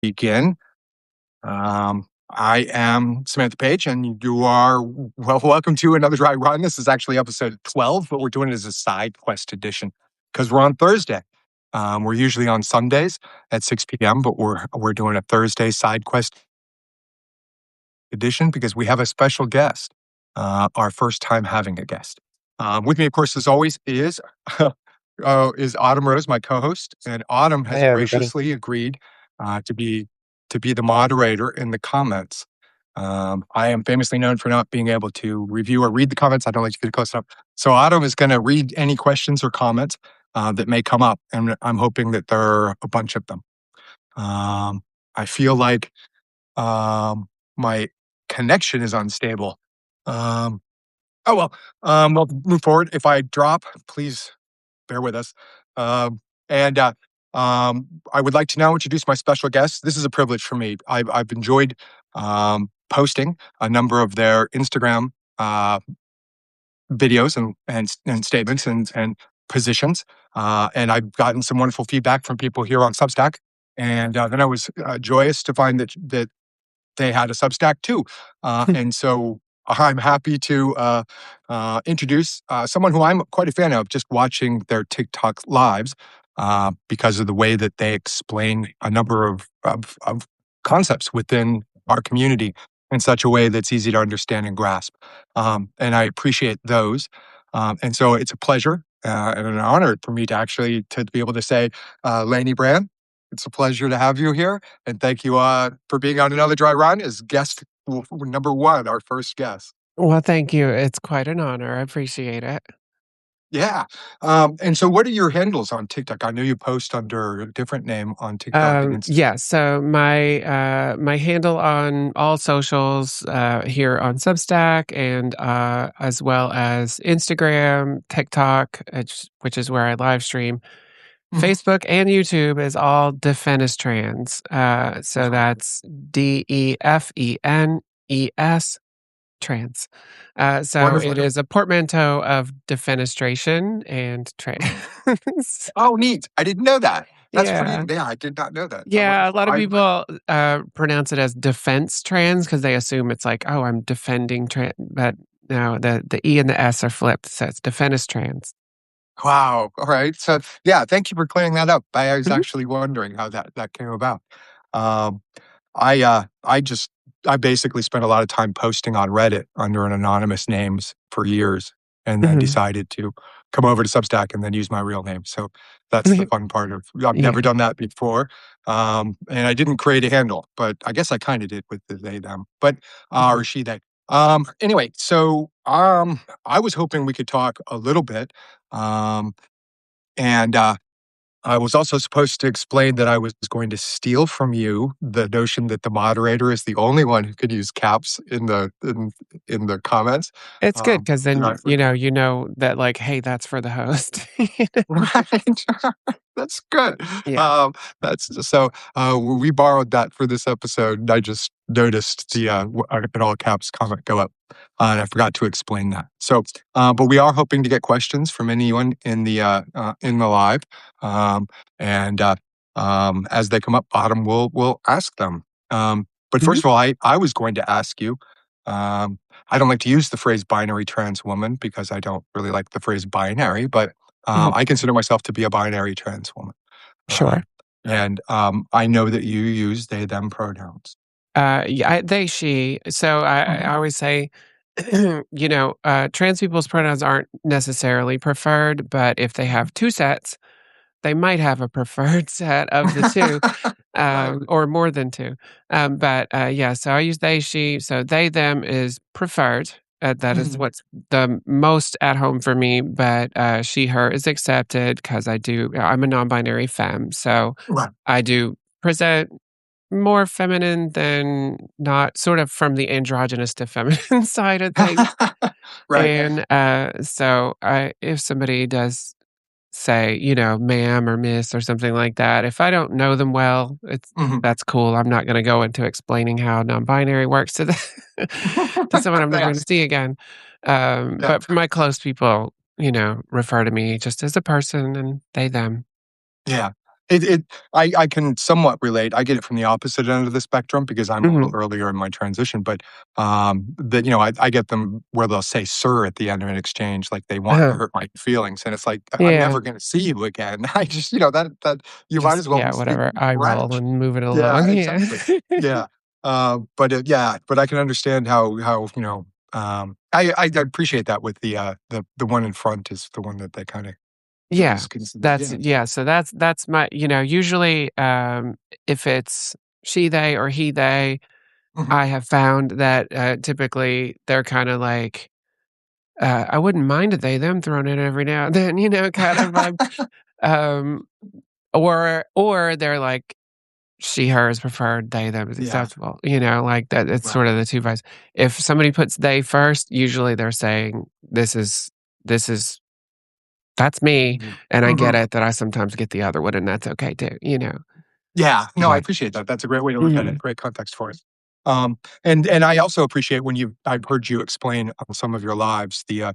begin. I am Samantha Paige, and you are welcome to another dry run. This is actually episode 12, but we're doing it as a side quest edition because we're on Thursday. We're usually on Sundays at 6 p.m., but we're doing a Thursday side quest edition because we have a special guest, our first time having a guest. With me, of course, as always, is Autumn Rose, my co-host, and Autumn has Hey, everybody. graciously agreed to be the moderator in the comments. I am famously known for not being able to review or read the comments. I don't like to get close enough. So Autumn is going to read any questions or comments that may come up, and I'm hoping that there are a bunch of them. I feel like my connection is unstable. Um, we'll move forward. If I drop, please bear with us. And I would like to now introduce my special guest. This is a privilege for me. I've enjoyed posting a number of their Instagram videos and statements and positions. And I've gotten some wonderful feedback from people here on Substack. And then I was joyous to find that they had a Substack too. And so I'm happy to introduce someone who I'm quite a fan of, just watching their TikTok lives because of the way that they explain a number of concepts within our community in such a way that's easy to understand and grasp. And I appreciate those. And so it's a pleasure and an honor for me to actually to be able to say, Lelaina Brandt, it's a pleasure to have you here. And thank you for being on another dry run as guest number one, our first guest. Well, thank you. It's quite an honor. I appreciate it. Yeah. And so what are your handles on TikTok? I know you post under a different name on TikTok and Instagram. Yeah, so my handle on all socials here on Substack and as well as Instagram, TikTok, which is where I live stream, Facebook and YouTube is all Defenestrans. So that's DEFENES trans. So Wonderful. it is a portmanteau of defenestration and trans. Oh, neat. I didn't know that. That's Yeah. pretty. Yeah, I did not know that. Yeah, a Wonderful. lot of people pronounce it as defense trans because they assume it's like, oh, I'm defending trans, but no, the E and the S are flipped, so it's defenestrans. Wow. All right. So yeah, thank you for clearing that up. I was Mhm. actually wondering how that came about. Um, I basically spent a lot of time posting on Reddit under an anonymous names for years, and then Mhm. decided to come over to Substack and then use my real name. So that's the fun part of. I've Yeah. never done that before, and I didn't create a handle, but I guess I kind of did with the they them, but or she they. Anyway, so I was hoping we could talk a little bit, and I was also supposed to explain that I was going to steal from you the notion that the moderator is the only one who could use caps in the comments. It's good because And then I you know that like, hey, that's for the host. right. That's good. Yeah. That's so we borrowed that for this episode, and I just noticed the in all caps comment go up. And I forgot to explain that. So, but we are hoping to get questions from anyone in the live, and as they come up, Autumn will ask them. But Mhm. first of all, I was going to ask you. I don't like to use the phrase binary trans woman because I don't really like the phrase binary, but Mhm. I consider myself to be a binary trans woman. Sure. And I know that you use they, them pronouns. Yeah, they, she. So I Mhm. always say, trans people's pronouns aren't necessarily preferred, but if they have two sets, they might have a preferred set of the two, Right. or more than two. But yeah, so I use they, she. So they, them is preferred. That is Mhm. what's the most at home for me. But she, her is accepted because I'm a non binary femme. So Right. I do present more feminine than not, sort of from the androgynous to feminine side of things. Right. And so if somebody does say, ma'am or miss or something like that. If I don't know them well, Mhm. that's cool. I'm not going to go into explaining how non-binary works to to someone I'm never going to Yes. see again. Yeah. But for my close people, refer to me just as a person and they them. Yeah. It I can somewhat relate. I get it from the opposite end of the spectrum because I'm a little Mhm. earlier in my transition, but, that, I get them where they'll say "sir" at the end of an exchange, like they want to Uh-huh. hurt my feelings, and it's like, I'm Yeah. never gonna see you again. I just that you might Just as well yeah, speak whatever. Eye roll French. and move it Yeah, along. Yeah. exactly. Yeah, but I can understand how, I appreciate that with the one in front is the one that they kinda Yeah. is considered, That's yeah. yeah, so that's my usually, if it's she, they, or he, they, Mhm. I have found that, typically they're kinda like, I wouldn't mind a they, them thrown in every now and then, kind of vibe. Um, or they're like, she, her is preferred, they, them is Yeah, acceptable, like that it's right. sort of the 2 vibes. If somebody puts they first, usually they're saying, this is that's me, Yeah. and I get Mhm. it that I sometimes get the other one, and that's okay too. Yeah, no, I But appreciate that. That's a great way to look at it, mhm. great context for it. And I also appreciate when I've heard you explain on some of your lives the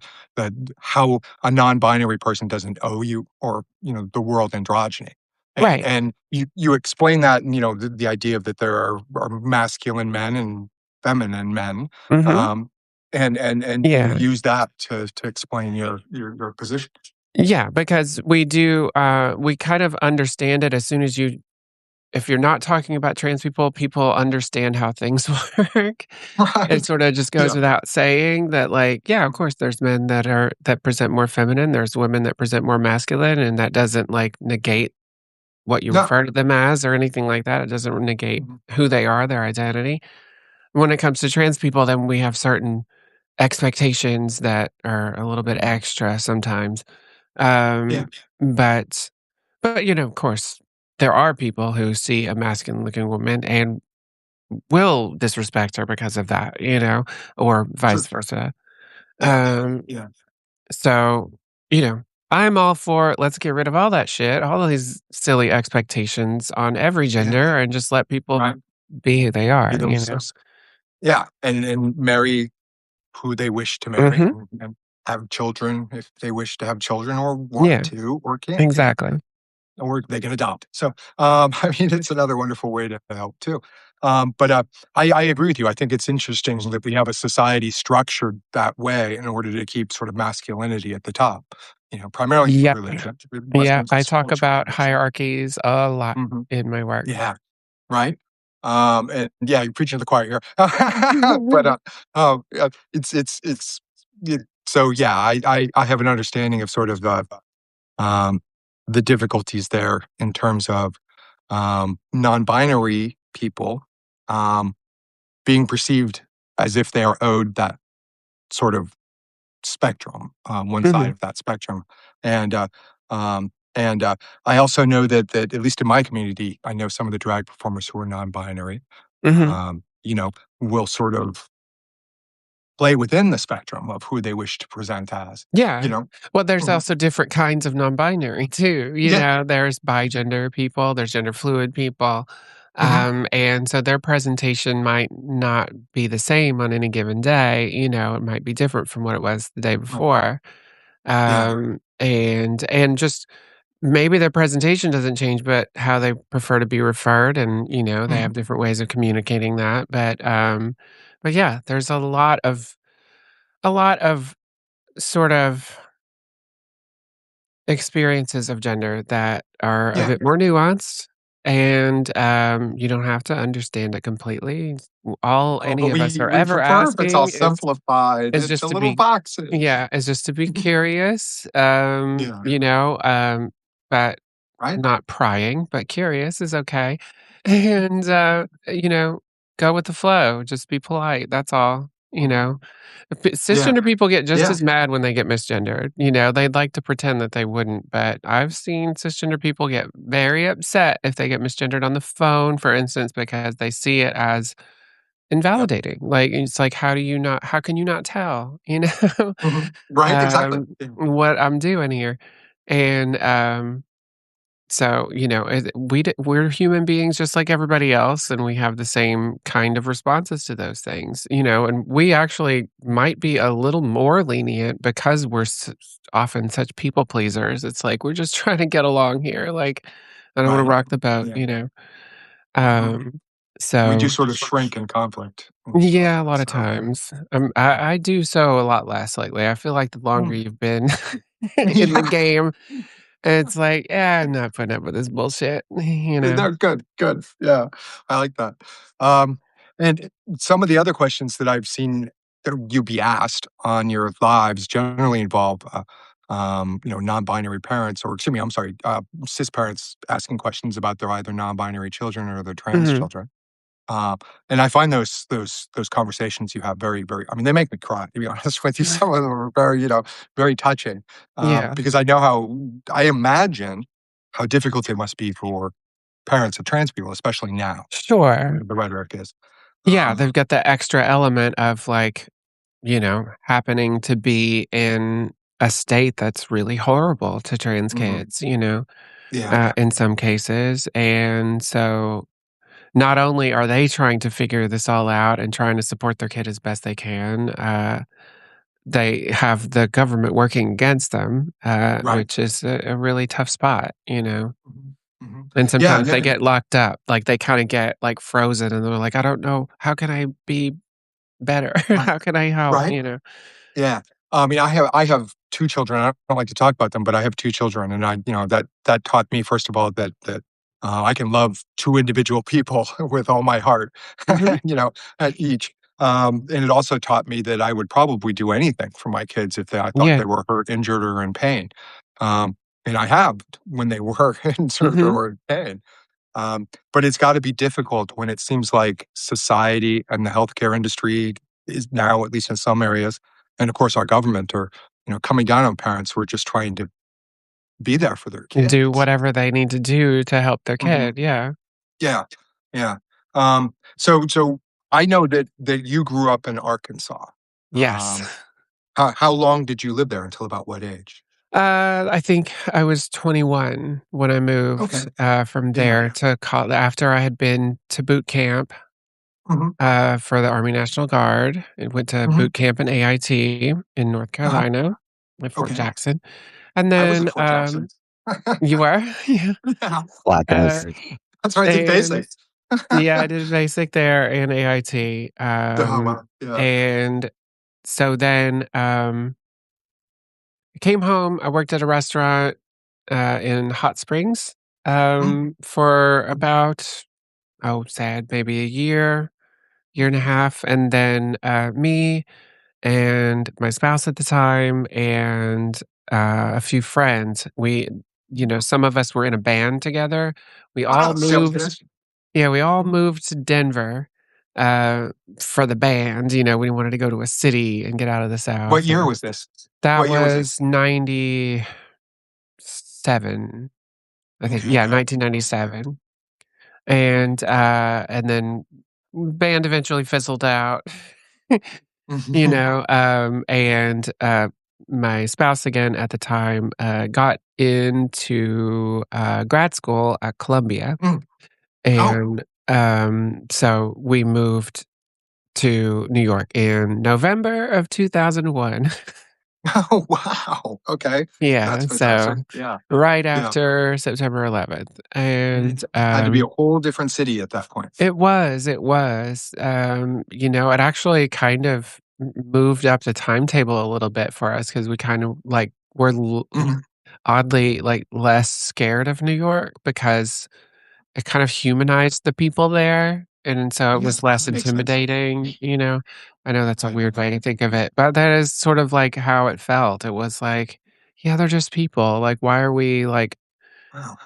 how a non-binary person doesn't owe you or, the world androgyny. Right. And you explain that, and, the idea of that there are masculine men and feminine men, Mhm. um, and you Yeah. use that to explain your position. Yeah, because we kind of understand it as soon as you if you're not talking about trans people, people understand how things work. It Right. sorta just goes Yeah. without saying that, like, yeah, of Mhm. course, there's men that present more feminine, there's women that present more masculine, and that doesn't, like, negate what you No. refer to them as or anything like that. It doesn't negate Mhm. who they are, their identity. When it comes to trans people, then we have certain expectations that are a little bit Mhm. extra sometimes. Yeah. But of course, there are people who see a masculine looking woman and will disrespect her because of that, or Sure. vice versa. Yeah. Um, Yeah. so, you know, I'm all for let's get rid of all that shit, all of these silly expectations on every Yeah. gender and just let people Right. be who they Be are. themselves. Yeah, and marry who they wish to marry Mhm. and have children if they wish to have children or want Yeah, to or can, exactly. or they can adopt. So, I mean, it's another wonderful way to help too. But I agree with you. I think it's interesting that we have a society structured that way in order to keep sort of masculinity at the top. Primarily through Yep. religion, Yeah, Western I talk culture. about hierarchies a lot Mhm. in my work. Yeah. Right? And yeah, you're preaching to the choir here. But, it's so yeah, I have an understanding of sort of um, the difficulties there in terms of, non-binary people, um, being perceived as if they are owed that sort of spectrum, one side Mhm, of that spectrum. And, I also know that at least in my community, I know some of the drag performers who are non-binary, mhm. um, you know, will sort of play within the spectrum of who they wish to present as, you Yeah. know? Well, there's Mhm. also different kinds of non-binary too, Yeah. there's bigender people, there's gender fluid people, Mhm. and so their presentation might not be the same on any given day, it might be different from what it was the day Right. before, Yeah. and just maybe their presentation doesn't change, but how they prefer to be referred and, they Mhm. have different ways of communicating that, but yeah, there's a lot of sort of experiences of gender that are a Yeah. bit more nuanced, and, you don't have to understand it completely. All Oh, any but of us are we ever prefer if it's all asking simplified is into just to little be boxes. yeah, is just to be curious, Yeah. but Right? not prying, but curious is okay, and, go with the flow, just be polite, that's all, Mhm. Yeah. Cisgender people get just Yeah. as mad when they get misgendered, they'd like to pretend that they wouldn't, but I've seen cisgender people get very upset if they get misgendered on the phone, for instance, because they see it as Yep. invalidating, like, it's like, how can you not tell, Mhm. Right, exactly. Yeah. what I'm doing here? And, so, we're human beings just like everybody else, and we have the same kind of responses to those things, and we actually might be a little more lenient because we're often such people pleasers. It's like, we're just trying to get along here. Like, I don't wanna right. rock the boat, Yeah. you know? Mhm. Um, We do so sort of shrink in conflict and stuff, yeah, a lot of so times. I do so a lot less lately. I feel like the longer mm. you've been in the Yeah. game, it's like, "Yeah, I'm not putting up with this bullshit," you know? No, good, good. Yeah, I like that. Um, and some of the other questions that I've seen you be asked on your lives generally involve, non-binary parents, or excuse me, I'm sorry, cis parents asking questions about their either non-binary children or their trans Mhm. children. Uh, and I find those conversations you have very, very. I mean, they make me cry. To be honest with you, some of them are very, very touching, Yeah. because I know I imagine how difficult it must be for parents of trans people, especially now, Sure. where the rhetoric is. Yeah, Um, they've got the extra element of, like, happening to be in a state that's really horrible to trans mhm, kids, yeah, in some cases, and so not only are they trying to figure this all out and trying to support their kid as best they can, they have the government working against them, right. which is a really tough spot, you know? Mhm, mhm. And Yeah, sometimes they get locked up, like, they kinda get, like, frozen, and they're like, "I don't know. How can I be better? right, How can I help?" right. You know? Yeah. I mean, I have 2 children. I don't like to talk about them, but I have 2 children, and that taught me, first of all, that I can love 2 individual people with all my heart, Mhm. at each. And it also taught me that I would probably do anything for my kids if I thought Yeah. they were hurt, injured, or in pain. And I have when they were injured Mhm. or in pain. But it's gotta be difficult when it seems like society and the healthcare industry is now, at least in some areas, and of course our government are, coming down on parents who are just trying to be there for their Do kids. whatever they need to do to help their Mhm. kid, yeah. Yeah, yeah. So I know that you grew up in Arkansas. Yes. Um, how long did you live there? Until about what age? I think I was 21 when I Okay. moved, from Yeah, there yeah. to col after I had been to boot camp, Mhm, for the Army National Guard, and went to mhm. boot camp in AIT in North Uh-huh. Carolina, at Fort Okay. Jackson, and I was then, at Fort Jackson. you were? Yeah, Yeah. uh, That's where I did and basics. yeah, I did basic there and AIT, Oh, wow. Yeah. and so then, I came home, I worked at a restaurant, in Hot Springs, Mm, for about, oh, sad, maybe a year, year and a mhm. half, and then, me and my spouse at the time and, a few friends, some of us were in a band together. We all Wow, sales moved pitch. Yeah, we all Mhm. moved to Denver, uh, for the band, we wanted to go to a city and get out of the What South, year and was this? that What year was was this? 97, I think, Okay, yeah, yeah. 1997, Mhm. and then band eventually fizzled out, Mhm. and, my spouse again at the time, got into, grad school at Columbia, Mm. Oh. and, so we moved to New York in November of 2001. Oh, wow. Okay. That's Yeah, so fantastic. Yeah. right Yeah. after September 11th, Mhm. and, Had to be a whole different city at that point. it was, it actually kind of m moved up the timetable a little bit for us because we kind of, like, were Mhm. oddly, like, less scared of New York because it kind of humanized the people there, and so it Yeah, was less that makes sense. intimidating? I know that's a Right. weird way to think of it, but that is sort of, like, how it felt. It was like, "Yeah, they're just people, like, why are we, like, Wow.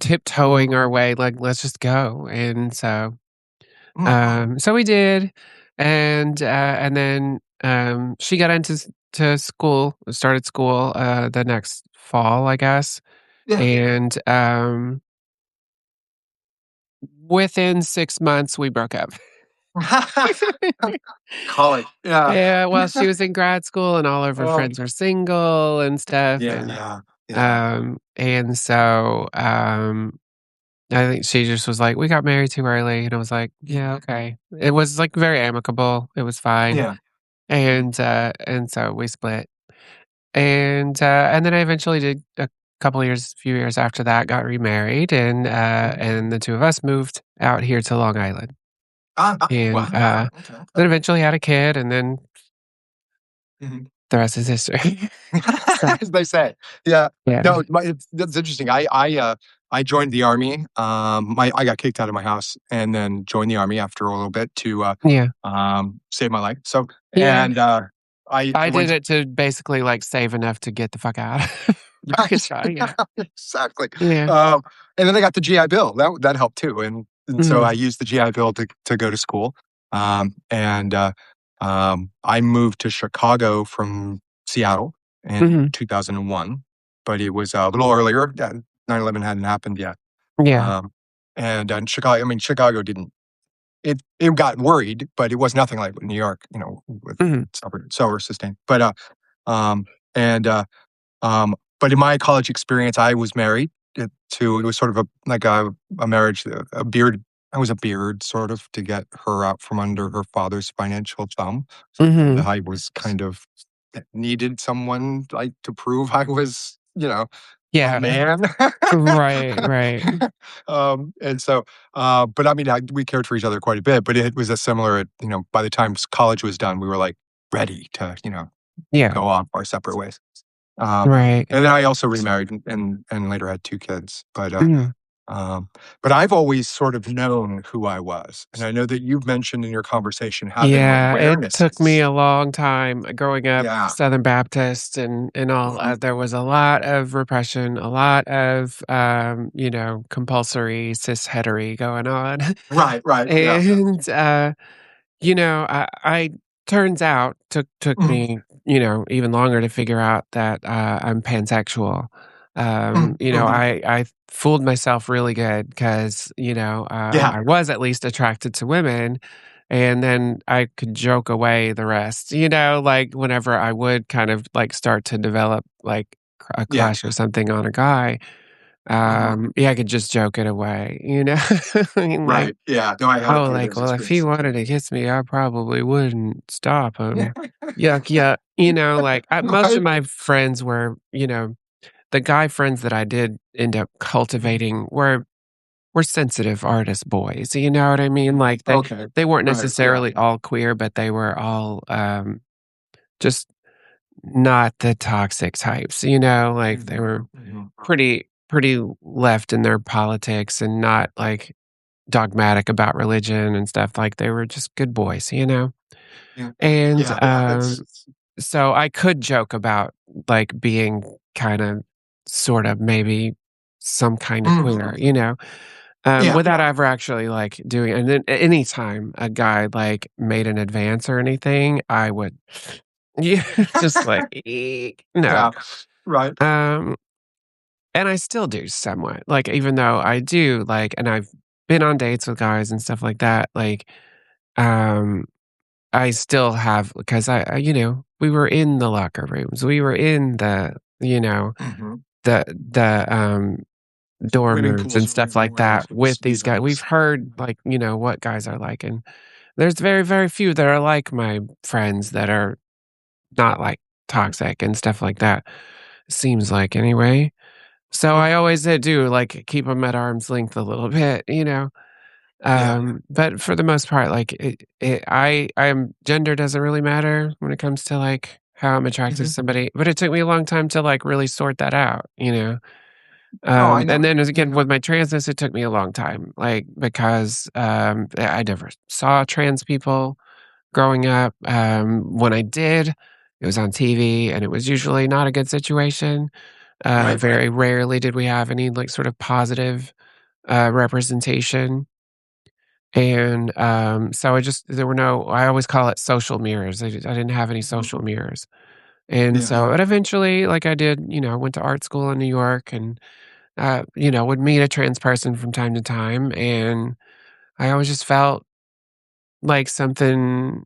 tiptoeing our way? Like, let's just go," and Mhm. so we did, and then, she got into to school started school, the next fall, I guess, Yeah. and, within 6 months, we broke up. College. Yeah. Yeah, well, she was in grad school and all of her Oh. friends were single and stuff, Yeah, yeah, yeah. and so, I think she just was like, "We got married too early," and I was like, "Yeah, okay." It was, like, very amicable, it was fine, Yeah. Mhm. and so we split, and then I eventually did a few years after that, got remarried, Mhm. and the 2 of us moved out here to Long Island, and, Wow. Okay. then Okay. eventually had a kid, and then Mhm. the rest is history. So, As they say. Yeah. yeah. No, that's interesting. I joined the army. I got kicked out of my house and then joined the army after a little bit to, Yeah. save my life. So, Yeah. and, I I did went it to basically, like, save enough to get the fuck out. right. Yeah. Exactly. Yeah. Um, and then I got the GI Bill. That helped too, and so I Mhm. used the GI Bill to go to school. And, I moved to Chicago from Seattle in Mhm. 2001, but it was a little earlier. 9/11 hadn't happened yet. Yeah. Um, and Chicago, I mean, Chicago didn't it got worried, but it was nothing like New York, with Mhm. solar sustained. Um, and, but in my college experience, I was married it was sort of a marriage, a beard. I was a beard sort of to get her out from under her father's financial thumb. And Mhm. I was kind of needed someone like to prove I was, a Yeah. man. Right, right. And so, but I mean, we cared for each other quite a bit, but it was a similar, by the time college was done, we were like ready to, Yeah. go off our separate ways. Um, Right. and then I also remarried and later had 2 kids, Mhm. um, but I've always sort of known who I was, and I know that you've mentioned in your conversation having Yeah, it took me awarenesses. a long time growing up Yeah. Southern Baptist and all, Mhm. there was a lot of repression, a lot of, compulsory cis hetery going on. Right, right, yeah. And, I turns out took Mhm, me, even longer to figure out that, I'm pansexual. mhm, mhm. I fooled myself really good because Yeah, I was at least attracted to women, and then I could joke away the rest, like, whenever I would kind of, like, start to develop, like, a yeah, crush or something on a guy, mhm. yeah, I could just joke it away, I mean, like, Right, yeah, no, I had a oh, few of like, those "Well, if he experiences. wanted to kiss me, I probably wouldn't stop him." Yuck, yuck, like, most of Right? my friends were, the guy friends that I did end up Mhm. cultivating were sensitive artist boys, you know what I mean? Like, Okay. they weren't Right, yeah. necessarily all queer, but they were all, just not the toxic types, like, they Mhm, were mhm. pretty left in their politics and not, like, dogmatic about religion and stuff, like, they were just good boys, Yeah. And, Yeah, yeah, that's so I could joke about, like, being kinda, sorta, maybe some kinda queer, mhm. Yeah, without ever actually, like, doing and then anytime a guy, like, made an advance or anything, I would yeah, just like, "Eek." No. yeah, right. Um, and I still do somewhat, like, even though I do, like and I've been on dates with guys and stuff like that, like, um I still have because we were in the locker rooms. We were in Mhm. the dorm Swimming rooms pools and or stuff whatever like where that with these these guys. We've heard, like, what guys are like, and there's very, very few that are like my friends that are not, like, toxic and stuff like that, seems like anyway. So I Okay. always, do, like, keep them at arm's length a little bit, Yeah. But for the most part, like, gender doesn't really matter when it comes to, like, how I'm attracted to Mhm. somebody, but it took me a long time to, like, really sort that out? Oh, I know. And then as I again, know. with my transness, it took me a long time, like, because, I never saw trans people growing up. When I did, it was on TV, and it was usually not a good situation. Right. Very rarely did we have any, like, sort of positive, representation. And, so there were no I always call it social mirrors. I didn't have any Mhm. social mirrors. And Yeah. so but eventually, like I did, went to art school in New York and, would meet a trans person from time to time, and I always just felt like something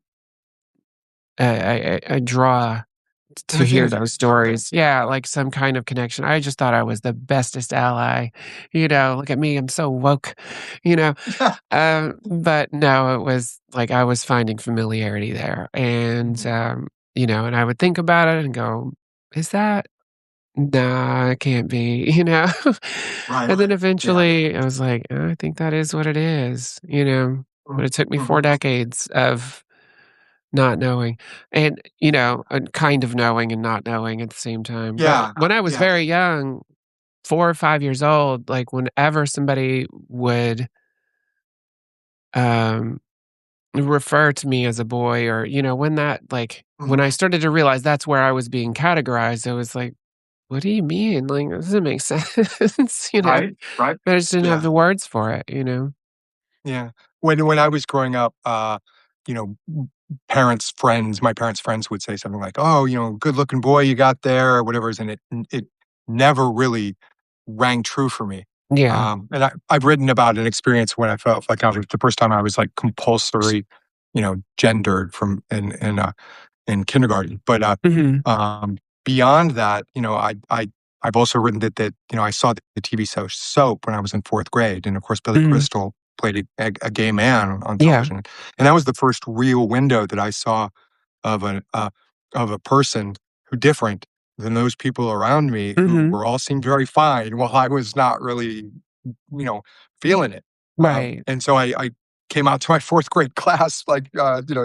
I draw An to hear affinity. those Okay. stories. Yeah, like some kind of connection. I just thought I was the bestest ally. Look at me, I'm so woke, you know? Yeah. But no, it was like I was finding familiarity there. And, Mhm. and I would think about it and go, is that? Nah, it can't be, Right. And then Yeah. eventually I was like, I think that is what it is, but it took me 4 Mhm. decades of not knowing and kind of knowing and not knowing at the same time. But Yeah. when I was Yeah. very young, 4 or 5 years old, like, whenever somebody would, um, refer to me as a boy or, when Mhm. I started to realize that's where I was being categorized, I was like, "What do you mean? Like, that doesn't make sense," Right. Right. But I just didn't have Yeah. the words for it. Yeah. When I was growing up, you know, my parents' friends would say something like, "Oh, good looking boy you got there," or whatever, and it never really rang true for me. Yeah. And I've written about an experience when I felt like I was the first time I was like compulsory, gendered in kindergarten. But Mhm. um, beyond that, I've also written that I saw the TV show Soap when I was in fourth grade, and of course Billy Mhm. Crystal played a gay man on Yeah. television, and that was the first real window that I saw of a person who different than those people around me who Mhm. were all seemed very fine while I was not really, you know, feeling it. Right. And so I came out to my fourth grade class like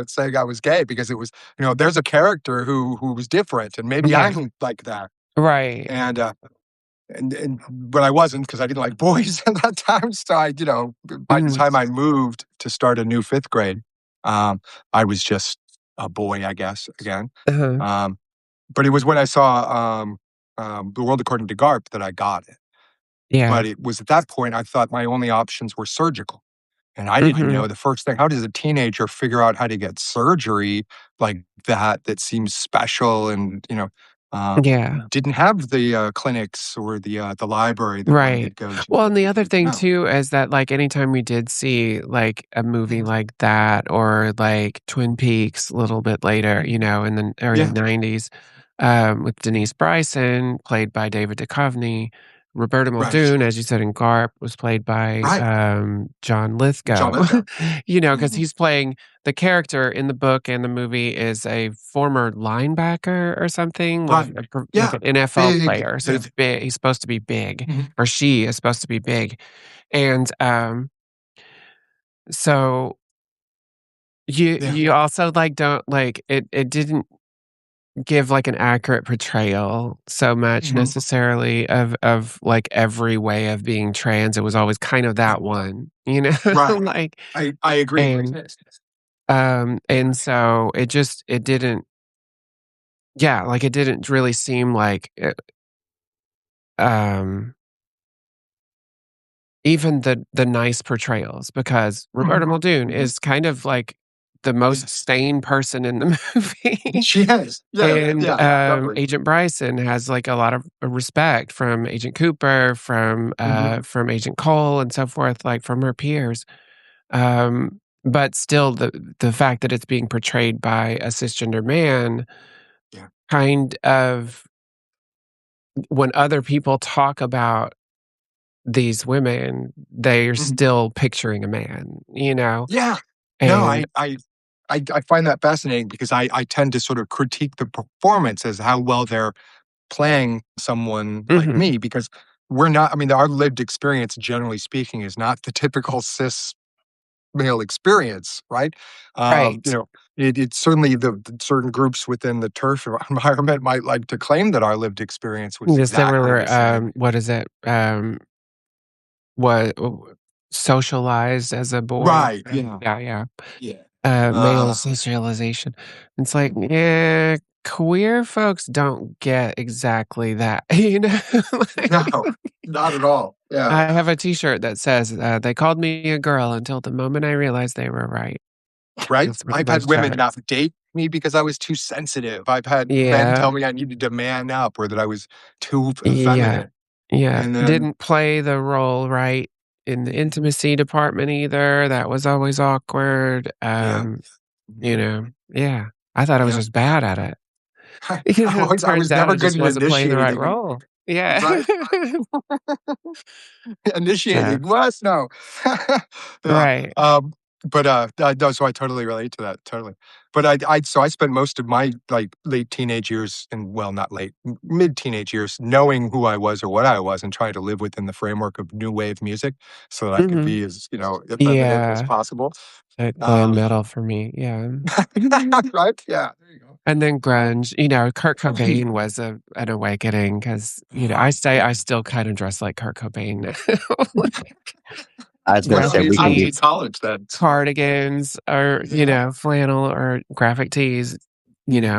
saying I was gay because it was there's a character who was different and maybe Yeah. I'm like that. Right. And but I wasn't because I didn't like boys at that time. So by the Mhm. time I moved to start a new fifth grade, um, I was just a boy, I guess, again. Uh-huh. Um, but it was when I saw The World According to Garp that I got it. Yeah. But it was at that point I thought my only options were surgical. And I didn't Mhm. know the first thing, how does a teenager figure out how to get surgery like that seems special and, Yeah. didn't have the, clinics or the library that one Right. could go to. Well, and the other thing No. too is that, like, anytime we did see, like, a movie Mhm. like that or, like, Twin Peaks a little bit later, in the early Yeah, '90s, with Denise Bryson, played by David Duchovny. Roberta right, Muldoon, as you said in Garp, was played by, right. John John Lithgow. Lithgow. Because Mhm. he's playing the character in the book and the movie is a former linebacker or something, Right. like Yeah. an NFL Big, player, so yeah. he's supposed to be big, Mhm. or she is supposed to be big, and, so Yeah. you also, like, don't like, it didn't give, like, an accurate portrayal so much Mhm. necessarily of, like, every way of being trans, it was always kind of Yeah. that one, Right. like, I agree. and, and so it didn't yeah, like, it didn't really seem like, um even the nice portrayals, because Roberta Mhm. Muldoon Mhm. is kind of like the most Yes. sane person in the movie, She has. Yeah, and, yeah, definitely. Agent Bryson has, like, a lot of respect from Agent Cooper, Mhm. from Agent Cole, and so forth, like, from her peers, but still, the fact that it's being portrayed by a cisgender man Yeah. kind of when other people talk about these women, they're Mhm. still picturing a man. Yeah. No, And I find that fascinating because I tend to sort of critique the performance as how well they're playing someone like Mhm, me because we're not I mean, our lived experience, generally speaking, is not the typical cis male experience, right? right. It's certainly the certain groups within the turf environment might like to claim that our lived experience was Yes, they exactly were, the same. what is it? What socialized as a boy? Right. Yeah. Yeah, yeah. Yeah. Male Uh, socialization. It's like, yeah, queer folks don't get exactly that, no, Like, not at all. Yeah. I have a T-shirt that says, "They called me a girl until the moment I realized they were right." Right? That's one of I've those had women shirts. not date me because I was too sensitive. I've had men Yeah. tell me I needed to man up or that I was too Yeah. feminine. Yeah. And then Didn't play the role right in the intimacy department either, that was always awkward, yeah. Mhm. yeah. I thought I was Yeah. just bad at it. I Turns was out never I good just at wasn't playing the right initiating, role. Yeah. right? So Initiating what? No. Yeah. right. no, so I totally relate to that, totally. But I spent most of my, like, late teenage years and well, not late, mid-teenage years knowing who I was or what I was and trying to live within the framework of new wave music so that I could Mhm. be as, effeminate as Yeah, possible. glam Um metal for me, yeah. Right? Yeah, there you go. And then Uh, grunge, Kurt Cobain was an awakening 'cause, I still kind of dress like Kurt Cobain now, like, I was gonna what say we I can was get in college then, so cardigans or, yeah. flannel or graphic tees,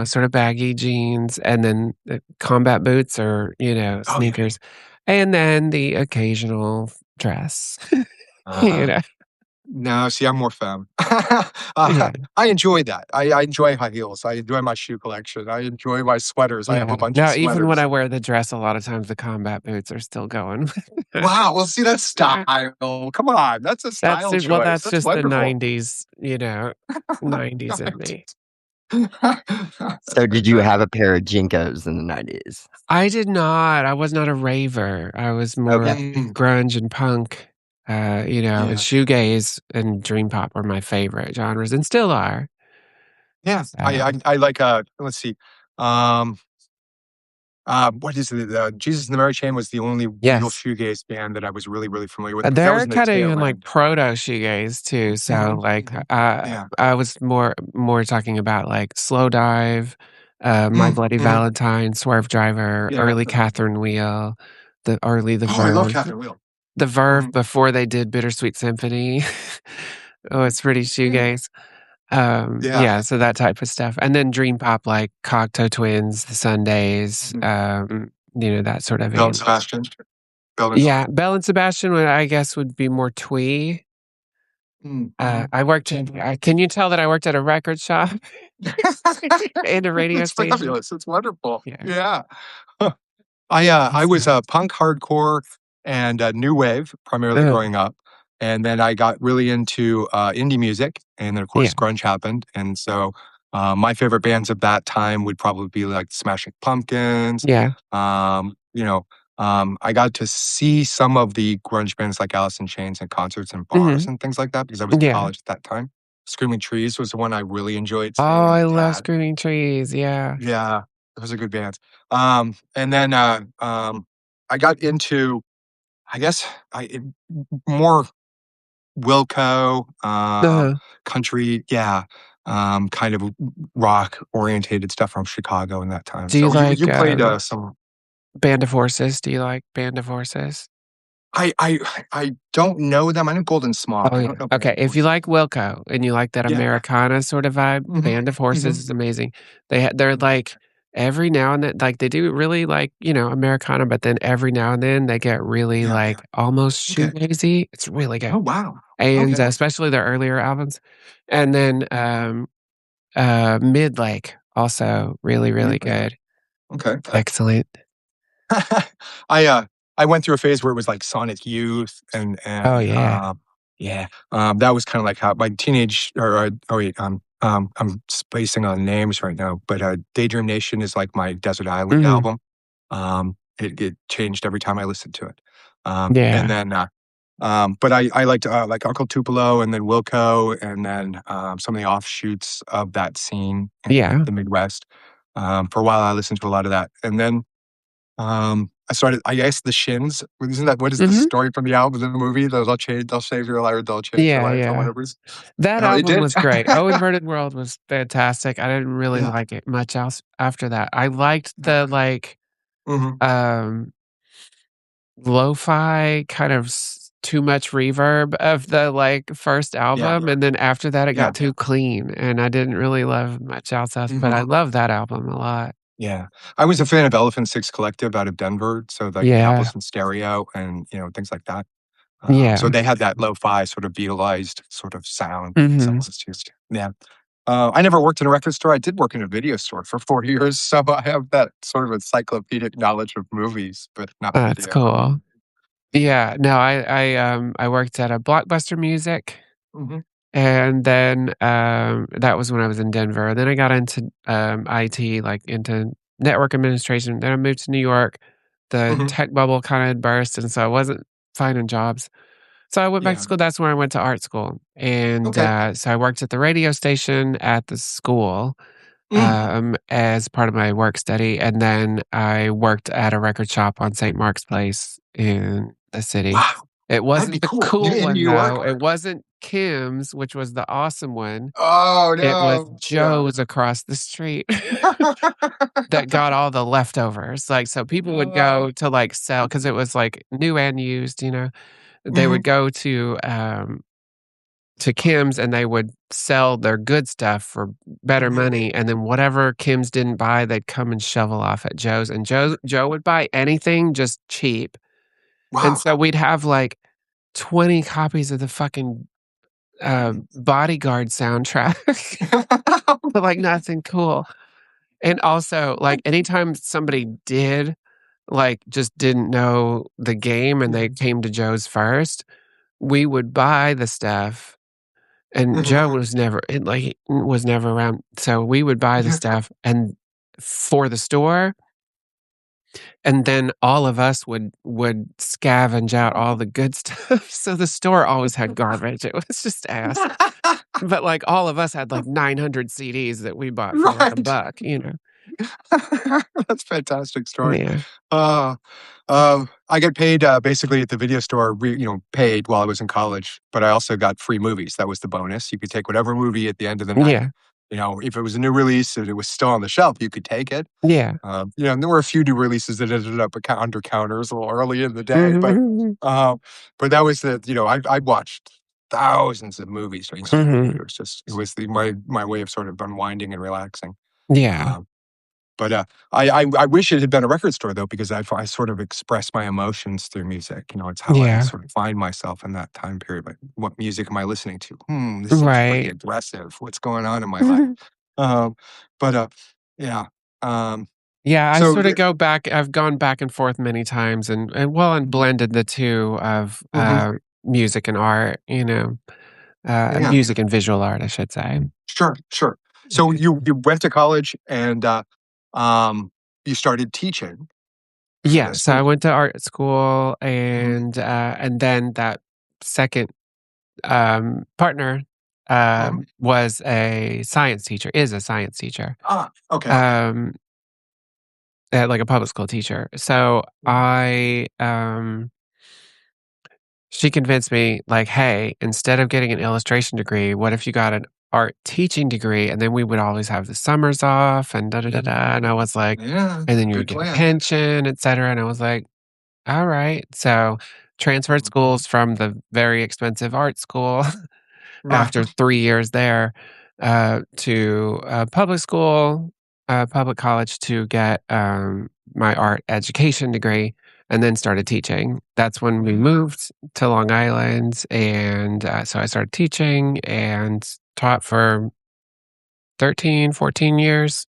sort of baggy jeans, and then the combat boots or, Oh, yeah. sneakers, and then the occasional dress, you Uh-huh. know? No, see, I'm more femme. Yeah, I enjoy that. I enjoy high heels. I enjoy my shoe collection. I enjoy my sweaters. I have yeah. a bunch of Now, even when sweaters. I wear the dress, a lot of times the combat boots are still going. Wow, well, see, that's style. Come on, that's a style choice. That's That's just the wonderful. '90s, 90s in me. That's so did you have fantastic. a pair of Jinkos in the '90s? I did not. I was not a raver. I was more Okay. grunge and punk, and Yeah, shoegaze and dream pop were my favorite genres and still are. yeah. I So, I I like, let's see, um, what is it? Jesus and the Mary Chain was the only real yes. shoegaze band that I was really, really familiar with, but that was They're in the kinda even tail like end. proto shoegaze too. So, Mhm, like, mhm. Yeah. I was more talking about like Slow Dive, My Mm, Bloody mhm. Valentine, Swerve Driver, Yeah, early uh-huh. Catherine Wheel, the early The Oh, I love Verve. Catherine Wheel. The Verve Mhm. before they did Bittersweet Symphony. Oh, it's pretty Yeah. shoegaze. Yeah. Yeah, so that type of stuff, and then dream pop like Cocteau Twins, The Sundays, Mhm. that sort of Belle and vein. Sebastian. Belle and Yeah, Belle and Sebastian would I guess would be more twee. mhm. I worked in can you tell that I worked at a record shop and a radio It's station? fabulous, it's wonderful. Yeah. Yeah. I was, So punk hardcore and, new wave primarily uh, growing up, and then I got really into, indie music, and then, of course, yeah. grunge happened, and so, my favorite bands of that time would probably be, like, Smashing Pumpkins, Yeah. um, you know, I got to see some of the grunge bands like Alice in Chains in concerts and bars Mhm. and things like that because I was in Yeah. college at that time. Screaming Trees was the one I really enjoyed Oh, seeing, I love Dad. Screaming Trees, yeah. Yeah, those are good bands. And then, I got into, I guess, more Wilco, Uh-huh. country, yeah, kind of rock orientated stuff from Chicago in that time. Do you So like, you played, some Band of Horses? Do you like Band of Horses? I don't know them. I know Golden Smock. Oh, I yeah. don't know Band Okay, of if you Horses. like Wilco and you like that Yeah. Americana sort of vibe, Mhm, Band of Horses mhm, is amazing. They're mhm. like every now and then like, they do really like, Americana, but then every now and then they get really, Yeah, yeah. like, almost Okay. shoegazy. It's really good. Oh, wow. And, Okay. especially their earlier albums. And then, Midlake, also really, really Midway. good. Okay. Excellent. I, uh, I went through a phase where it was like Sonic Youth Oh, and, yeah. Yeah. that was kinda like how my teenage or, oh, wait, I'm spacing on names right now, but, Daydream Nation is like my desert island Mhm. album. It changed every time I listened to it. And Yeah. then, but I liked, like Uncle Tupelo and then Wilco and then, some of the offshoots of that scene in Yeah. the Midwest. For a while, I listened to a lot of that, and then I started I guess The Shins, isn't that what is the Mhm. story from the album in the movie? They'll save your life or they'll change your Yeah, life or yeah. whatever it's That it album did? was great. Oh Inverted World was fantastic. I didn't really Yeah, like it much else after that. I liked the, yeah. like, Mhm. um, lo-fi kind of too much reverb of the, like, first Yeah, album, and then after that, it yeah. got too clean, and I didn't really love much else, but I Mhm. love that album a lot. Yeah. I was a fan of Elephant Six Collective out of Denver, so, like, the Yeah. albums in stereo and, things like that. So Yeah. they had that lo-fi sort of Beatlized sort of sound in some Mhm. instances. Yeah. I never worked in a record store. I did work in a video store for 4 years, so I have that sort of encyclopedic knowledge of movies, but not That's video. cool. Yeah, no, I worked at a Blockbuster Music, Mhm, and then, that was when I was in Denver. Then I got into, IT, like, into network administration. Then I moved to New York. The mhm. tech bubble kinda burst, and so I wasn't finding jobs. So I went back to Yeah. school. That's where I went to art school, and Okay. so I worked at the radio station at the school Mm. as part of my work study, and then I worked at a record shop on St. Mark's Place in the city. Wow. It That'd be wasn't the cool. cool In New one York? though. It wasn't Kim's, which was the awesome one. Oh, It was no. Yeah. Joe's across the street that got all the leftovers. Like, so people would Oh. go to like sell because it was like new and used, they would Mhm. go to Kim's and they would sell their good stuff for better Mhm. money, and then whatever Kim's didn't buy, they'd come and shovel off at Joe's, and Joe would buy anything just cheap, and Wow. so we'd have, like, 20 copies of the fucking, Bodyguard soundtrack, but, like, nothing cool, and also, like, anytime somebody did, like, just didn't know the game and they came to Joe's first, we would buy the stuff. And Joe Mhm. was never he was never around, so we would buy the stuff and for the store, and then all of us would scavenge out all the good stuff, so the store always had garbage, it was just ass, but, like, all of us had, like, 900 CDs that we bought for, like, a Right. buck. That's a fantastic story. Yeah. Uh, I get paid, basically at the video store, paid while I was in college, but I also got free movies. That was the bonus. You could take whatever movie at the end of the night. Yeah. If it was a new release and it was still on the shelf, you could take it. Yeah. And there were a few new releases that ended up under counters a little early in the day, Mhm. but that was I watched thousands of movies during school. Mhm. It was my way of sort of unwinding and relaxing. Yeah. Um, but I wish it had been a record store though, because I sort of express my emotions through music. It's how I Yeah. sort of find myself in that time period. Like, what music am I listening to? This seems pretty Right. aggressive. What's going on in my life? Um, but yeah. Um, Yeah, I so sorta go back I've gone back and forth many times and blended the 2 of, mhm, music and art, yeah, music and visual art, I should say. sure, sure. So you went to college and um, you started teaching for Yeah, this. so I went to art school Mhm, and then that second, partner, mhm. was a science teacher is a science teacher, Okay. um, like a public school teacher. So she convinced me, like, "Hey, instead of getting an illustration degree, what if you got an art teaching degree?" And then we would always have the summers off and da da da da. And I was like, Yeah, and then you would good get a plan. pension, etcetera. And I was like, all right. So transferred Mhm. schools from the very expensive art school Right. after 3 years there to public school, public college to get my art education degree, and then started teaching. That's when we Yeah. moved to Long Island, and so I started teaching and taught for 13, 14 years.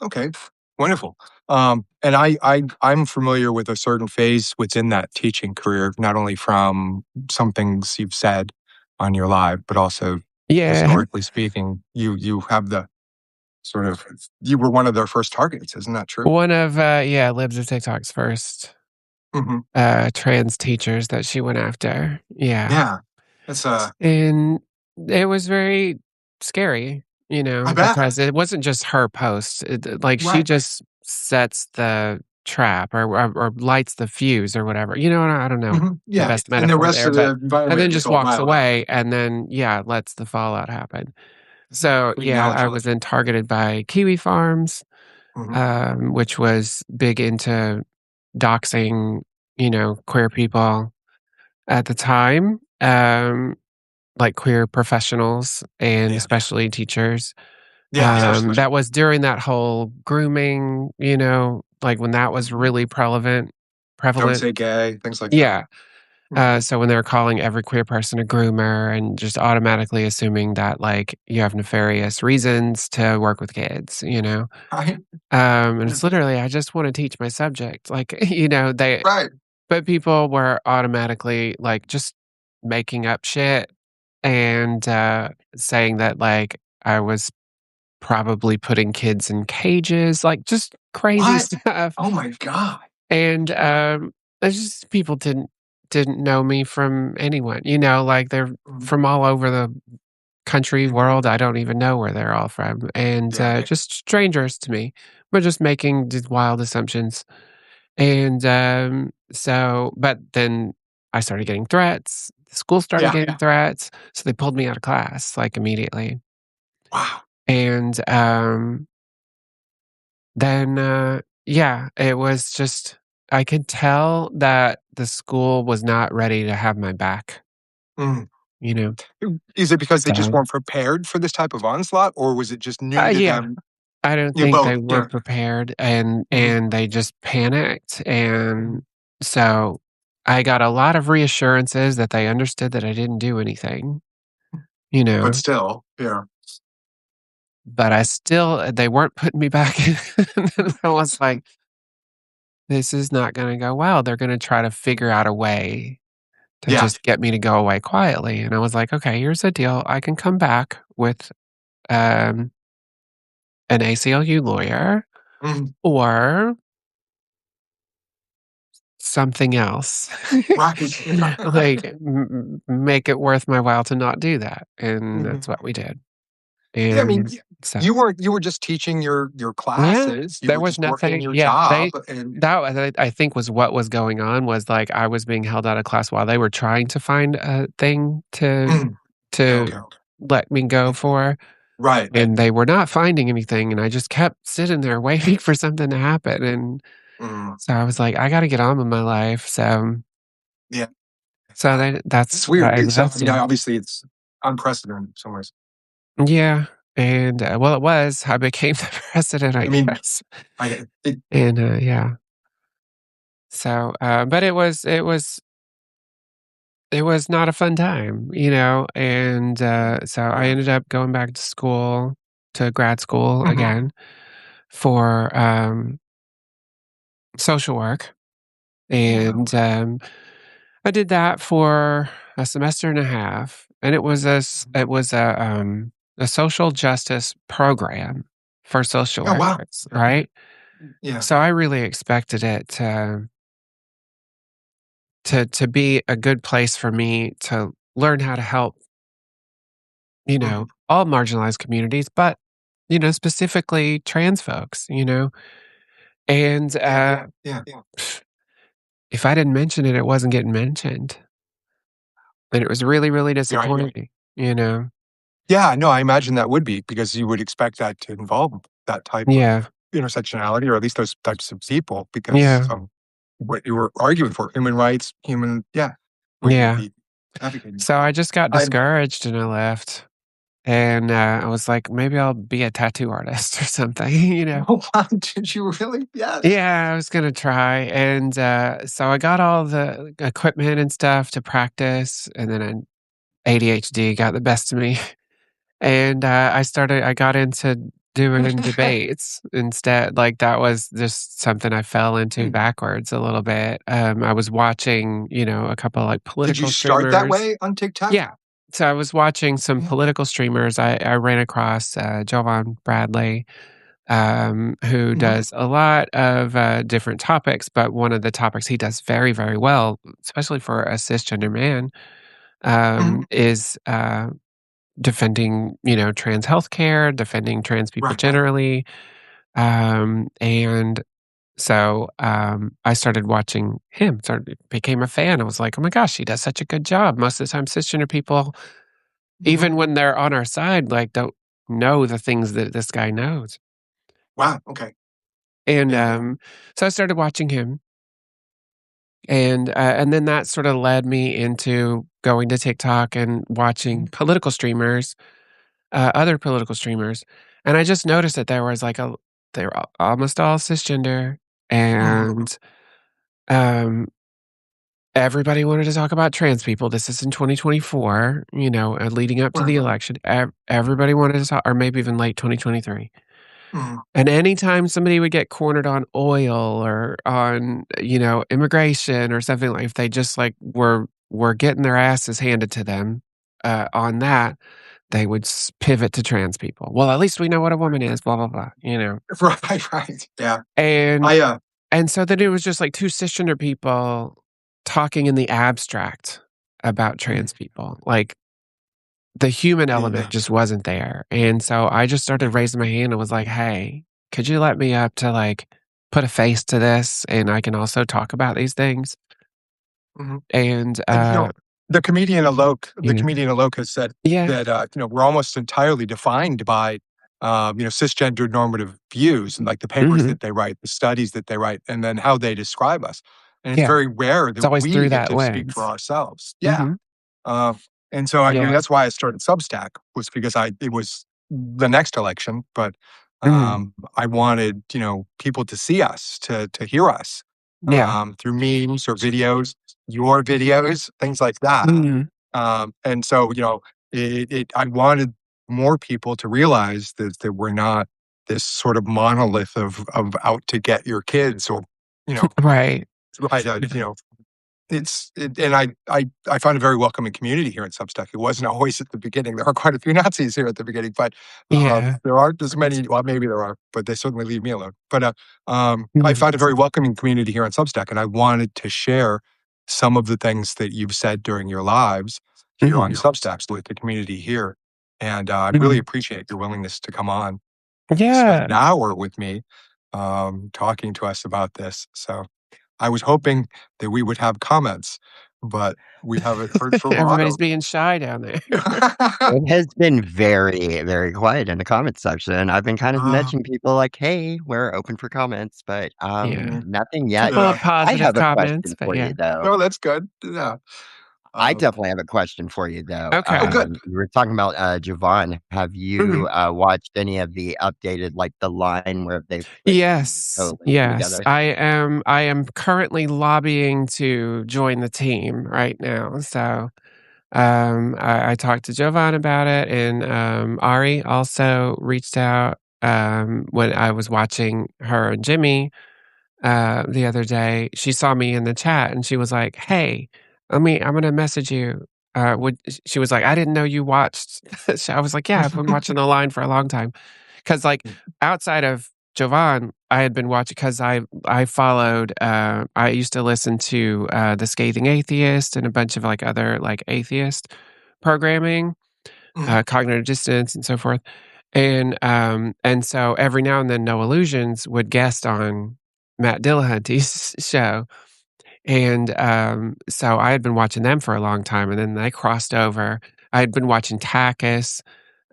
Okay. Wonderful. And I'm familiar with a certain phase within that teaching career, not only from some things you've said on your live, but also Yeah, historically speaking, you have the sort of you were one of their first targets, isn't that true? one of Libs of TikTok's first Hmm. trans teachers that she went after. Yeah. Yeah. It's And it was very scary, I bet. because it wasn't just her post. Like she Right. just sets the trap or lights the fuse or whatever. I don't know the Yeah. best And the metaphor rest there, of the and environment then gets just all walks riled up. away and then yeah, lets the fallout happen. So Great yeah, I analogy. was then targeted by Kiwi Farms, Hmm. which was big into doxing, queer people at the time. Like queer professionals and Yeah. especially teachers. Yeah. Especially. That was during that whole grooming, like when that was Mhm. really prevalent. Don't Prevalent. say gay, things like that. Yeah. So when they're calling every queer person a groomer and just automatically assuming that like you have nefarious reasons to work with kids. Right. And it's literally, I just want to teach my subject. Like, Right. but people were automatically like just making up shit and saying that like I was probably putting kids in cages, like just crazy What? stuff. Oh my god. And it's just people didn't. didn't know me from anyone, like, they're Mhm. from all over the country, Mhm. world. I don't even know where they're all from, and, Yeah, yeah. just strangers to me. We're just making these wild assumptions, and, but then I started getting threats, the school started Yeah, getting yeah. threats, so they pulled me out of class, like, immediately, Wow. and, then, yeah, it was just I could tell that the school was not ready to have my back, Mm. you know? Is it because they just So, weren't prepared for this type of onslaught, or was it just new to yeah, them? I don't Yeah, think they both. Yeah. were prepared and Mhm. they just panicked, and Mhm. so I got a lot of reassurances that they understood that I didn't do anything, you But know, still, yeah. but I still they weren't putting me back in. And I was like, "This is not gonna go well. They're gonna try to figure out a way to Yeah. just get me to go away quietly." And I was like, "Okay, here's the deal. I can come back with, um, an ACLU lawyer Mhm. or something else." Right. Like, make it worth my while to not do that, and that's Mhm. what we did, Yeah, I mean, and so you were just teaching your yeah, classes, you there were was just working nothing your yeah, job, and that was I think was what was going on was, like, I was being held out of class while they were trying to find a thing mm, to okay, okay. let me go for, Right, right. and they were not finding anything, and I just kept sitting there waiting for something to happen, and Mm, so I was like, "I gotta get on with my life," yeah, so yeah. that's It's what weird. I I mean, invested. obviously, it's unprecedented in some ways. Yeah, and, well, it was. I became the president, I I mean, guess, I it and, yeah. So, but it was not a fun time, and, so I yeah. ended up going back to school, to grad school Mhm. again for, social work, Yeah, and, okay. I did that for a semester and a half, and Mhm. it was a social justice program for social Oh, wow. workers, Yeah, right? yeah. So I really expected it to be a good place for me to learn how to help, Mhm. all marginalized communities, but, specifically trans folks, and, Yeah, yeah, yeah. if I didn't mention it, it wasn't getting mentioned, and it was really, really Right, right. disappointing, you know? Yeah, no, I imagine that would be because you would expect that to involve that type of Yeah, intersectionality, or at least those types of people because yeah, of what you were arguing for, human rights, what you would yeah. be advocating So for. I just got I'm discouraged and I left, and, I was like, "Maybe I'll be a tattoo artist or something," you know? Oh, wow, did you really? Yes. Yeah, I was gonna try, and, so I got all the equipment and stuff to practice, and then ADHD got the best of me, and, I got into doing debates instead, like, that was just something I fell into backwards a little bit, I was watching, a couple, like, Did you political start that streamers. way on TikTok? Yeah. So I was watching some Yeah. political streamers. I ran across, Jovan Bradley, who Mhm, does a lot of, different topics, but one of the topics he does very, very well, especially for a cisgender man, mhm. is, defending, trans healthcare, defending trans people Right, right. generally, and so, I started watching him, became a fan. I was like, "Oh my gosh, he does such a good job." Most of the time, cisgender people, Mhm. even when they're on our side, like, don't know the things that this guy knows. Wow, okay. And, Yeah, yeah. so I started watching him, and then that sorta led me into going to TikTok and watching Mhm. other political streamers, and I just noticed that there was, like, a they were almost all cisgender, Mhm. and, um, everybody wanted to talk about trans people. This is in 2024, leading up to Right, the right. election. Everybody wanted to talk or maybe even late 2023. Mhm. And anytime somebody would get cornered on oil or on, immigration or something, like if they just like were getting their asses handed to them on that, they would pivot to trans people. Well, at least we know what a woman is, blah blah blah. Right, right. Yeah. And I, and so then it was just like two cisgender people talking in the abstract about trans people. Like, the human element Yeah. just wasn't there, and so I just started raising my hand and was like, "Hey, could you let me up to, like, put a face to this, and I can also talk about these things?" Mhm. And, And, the you know comedian Alok has said Yeah. that, we're almost entirely defined by, cisgendered normative views and, like, the papers Mhm. that they write, the studies that they write, and then how they describe us. And it's Yeah. very rare It's that always we through get that to speak for lens. ourselves. Yeah. Mhm. Uh, and so Yeah. that's why I started Substack, was because it was the next election, but Mhm. I wanted, people to see us, to hear us, Yeah. through memes or videos, your videos, things like that. Mhm. And so, I wanted more people to realize that we're not this sort of monolith of out to get your kids, or, you know, Right. right, and I found a very welcoming community here in Substack. It wasn't always at the beginning. There are quite a few Nazis here at the beginning, but Yeah. there aren't as many. Well, maybe there are, but they certainly leave me alone. But I Mhm. found a very welcoming community here on Substack, and I wanted to share some of the things that you've said during your lives here on Mhm. Substacks with the community here. And I really Mhm. appreciate your willingness to come on, spend Yeah. an hour with me, talking to us about this. So I was hoping that we would have comments, but we haven't heard from Everybody's Otto. being shy down there. It has been very, very quiet in the comments section. I've been kind of Ah, nudging people like, "Hey, we're open for comments," but, Yeah. nothing yet. Couple yeah. of I positive have a comments, question but for you, yeah. though. No, that's good. Yeah. I Um, definitely have a question for you, though. oh, Okay. good. You were talking about, Javon. Have Mhm. you, watched any of the updated, like, the line where they put you Yes, co-linking yes. together? I am currently lobbying to join the team right now. So, I talked to Jovan about it, and, Ari also reached out, when I was watching her and Jimmy, the other day. She saw me in the chat, and she was like, "Hey, I'm gonna message you." Would She was like, "I didn't know you watched." So I was like, "Yeah, I've been watching the line for a long time." 'Cause, like, outside of Jovan, I had been watching, because I followed, I used to listen to, The Scathing Atheist and a bunch of, like, other, like, atheist programming, Mhm. Cognitive Dissonance and so forth, and so every now and then No Illusions would guest on Matt Dillahunty's show, and, so I had been watching them for a long time, and then they crossed over. I had been watching Takis,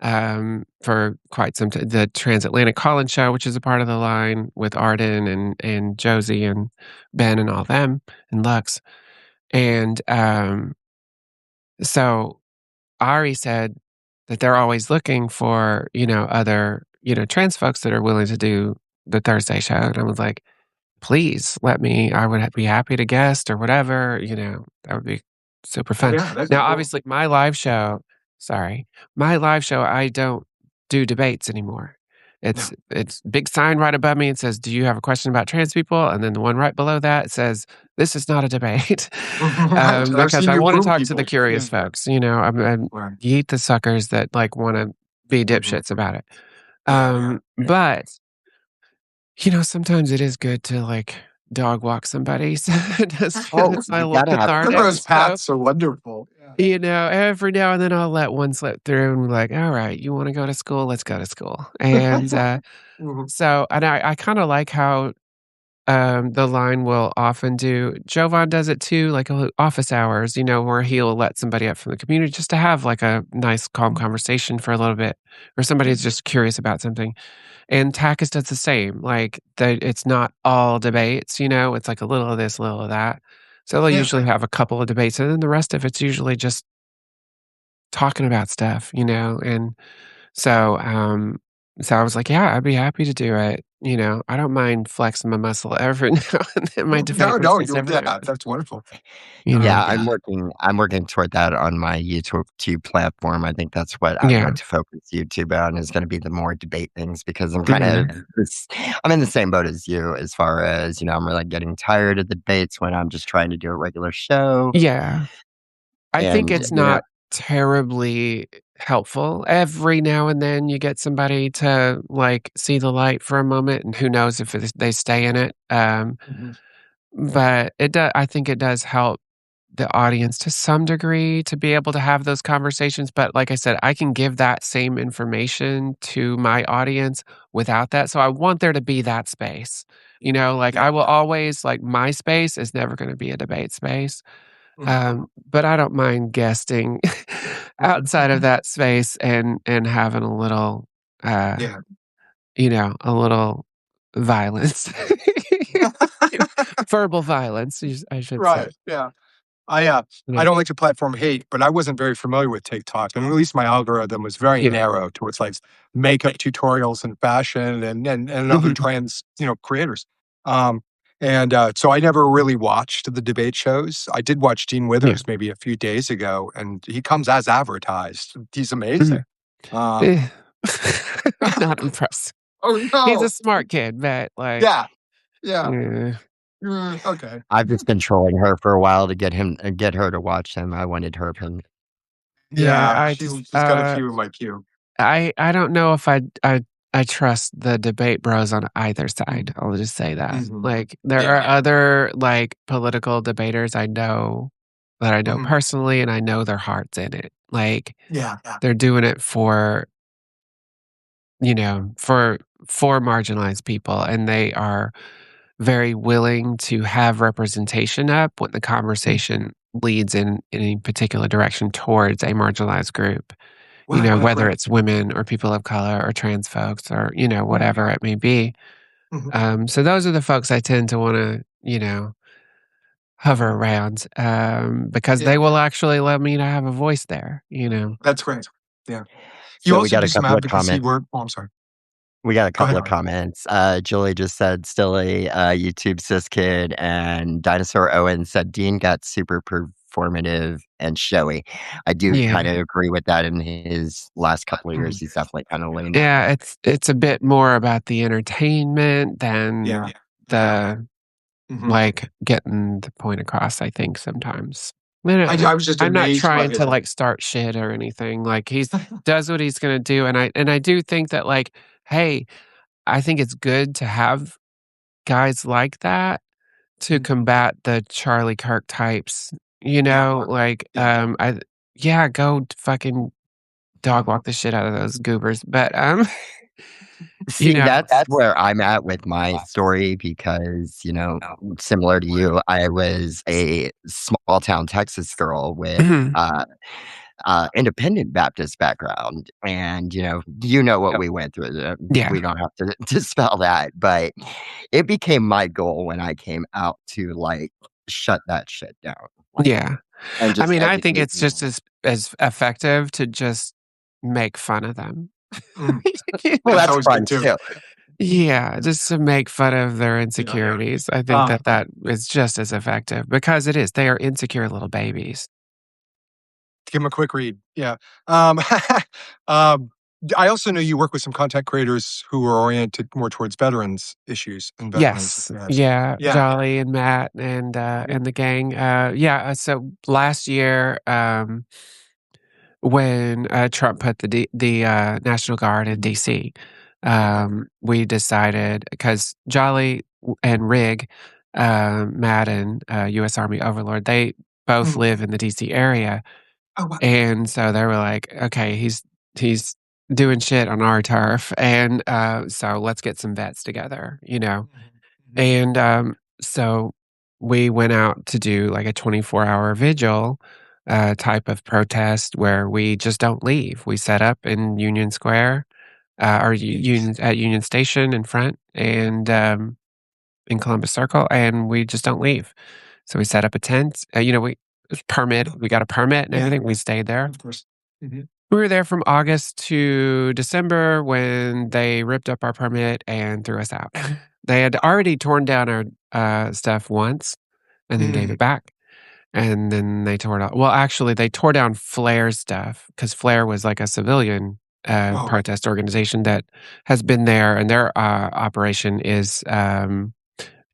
for quite some time, the Transatlantic Call-In Show, which is a part of the line with Arden and Josie and Ben and all them, and Lux, and, so Ari said that they're always looking for, other, trans folks that are willing to do the Thursday show, and I was like, please let me. I would be happy to guest or whatever, that would be super Oh, fun. yeah, that'd be Now, cool. obviously, my live show, I don't do debates anymore. No. It's big sign right above me. It says, "Do you have a question about trans people?" And then the one right below that says, "This is not a debate," I've because seen I you want to groom talk to the people. Yeah. curious folks. Right. You eat the suckers that like want to be Mhm. dipshits about it. Yeah, yeah. But sometimes it is good to, like, dog walk somebody, so it does feel Oh, it's a you little gotta have cathartic, Those those. so, paths are wonderful. Yeah. every now and then I'll let one slip through and be like, "Alright, you wanna go to school? Let's go to school." And, Mhm. and I kinda like how, the line will often do Jovan does it too, like, office hours, where he'll let somebody up from the community just to have, like, a nice calm conversation for a little bit, or somebody's just curious about something. And Takis does the same, like, it's not all debates, it's like a little of this, a little of that. So they'll Yeah. usually have a couple of debates, and then the rest of it's usually just talking about stuff, and so, I was like, "Yeah, I'd be happy to do it," I don't mind flexing my muscle every now and then, my No, debate no, muscles every now and then, that's wonderful. you Yeah, know? I'm working toward that on my YouTube platform. I think that's what I'm Yeah. going to focus YouTube on, is gonna be the more debate things, because Mhm. I'm in the same boat as you, as far as, I'm really getting tired of debates when I'm just trying to do a regular show. Yeah. I think And, it's not terribly helpful. Every now and then you get somebody to, like, see the light for a moment, and who knows if they stay in it, Mhm. but I think it does help the audience to some degree to be able to have those conversations, but like I said, I can give that same information to my audience without that, so I want there to be that space, like, Yeah. I will always like, my space is never gonna be a debate space, Mhm. but I don't mind guesting outside of that space and having a little, uh, Yeah. a little violence. Verbal violence, I should say. Right, yeah. I Yeah. don't like to platform hate, but I wasn't very familiar with TikTok, and at least my algorithm was very Yeah. narrow towards, like, makeup tutorials and fashion and other Mhm. trans, creators. Um, so I never really watched the debate shows. I did watch Dean Yeah. Withers maybe a few days ago, and he comes as advertised. He's amazing. Mhm. Um Eh. Not impressed. Oh, He's a no! smart kid, but, like, Yeah, yeah. eh. Okay. I've just been trolling her for a while to get her to watch him. I wanted her opinion. Yeah, Yeah, I just, she's got a few in my queue. I don't know if I trust the debate bros on either side, Mhm, I'll just say that. mhm. Like, there are Yeah. other, like, political debaters I know that I know Mhm. personally, and I know their heart's in it. Like, Yeah, yeah. they're doing it for, for marginalized people, and they are very willing to have representation up when the Mm. conversation leads in any particular direction towards a marginalized group. Whether Right. it's women or people of color or trans folks or, Yeah. whatever it may be. Mhm. So those are the folks I tend to wanna, hover Mhm. around, because Yeah, they will actually let me to have a voice there. that's great. Yeah. You So we also got do a some couple of advocacy comments. work. Oh, I'm sorry. We got a Go ahead. couple of comments. Julie just said, "Still a YouTube cis kid," and Dinosaur Owen said, "Dean got super performative and showy." I do Yeah. kind of agree with that. In his last couple of years, Mhm. he's definitely kind of leaned. Yeah, it's a bit more about the entertainment Yeah. than Yeah. the Mhm. like, getting the point across, I think, sometimes. No, I was just I'm not amazed by trying his to, like, start shit or anything, like, he's does what he's gonna do, and I do think that, like, hey, I think it's good to have guys like that to Mhm. combat the Charlie Kirk types, Yeah. like, Yeah. yeah, go fucking dog Mhm. walk the shit out of those goobers, but, you See, know that's where I'm at with my story because, similar to you, I was a small town Texas girl with Mhm. independent Baptist background, and what Yep. we went through. Yeah, We don't have to to spell that, but it became my goal when I came out to like shut that shit down, like, yeah. and I just mean, I think educate it's just people. as effective to just make fun of them. Mhm. Well, That's that's always good fun too. too. Yeah, Yeah. just to make fun of their Yeah. insecurities. I think Um, that is just as effective because it is. They are insecure little babies. Give him a quick read. Yeah. Um, um, I also know you work with some content creators who are oriented more towards veterans issues and veterans Yes. affairs. Yeah, Yeah. Jolly and Matt and the gang. Yeah, so last year, when, Trump put the National Guard in DC, we decided because Jolly and Rig, Matt and, US Army Overlord, they both Mhm. live in the DC area, Oh, wow. and so they were like, "Okay, he's doing shit on our turf, and, so let's get some vets together?" Mhm. Mhm. And, so we went out to do, like, a 24-hour vigil, type of protest where we just don't leave. We set up in Union Square, or U Jeez. Union at Union Station in front and, in Columbus Circle, and we just don't leave. So we set up a tent, we it's permit we got a permit and Yeah, everything, we stayed there. of course. Mhm. We were there from August to December when they ripped up our permit and threw us out. They had already torn down our, stuff once and then gave Mhm. it back, and then they tore it out well, actually, they tore down Flair's stuff because Flair was like a civilian, Oh, right. protest organization that has been there, and their, operation is,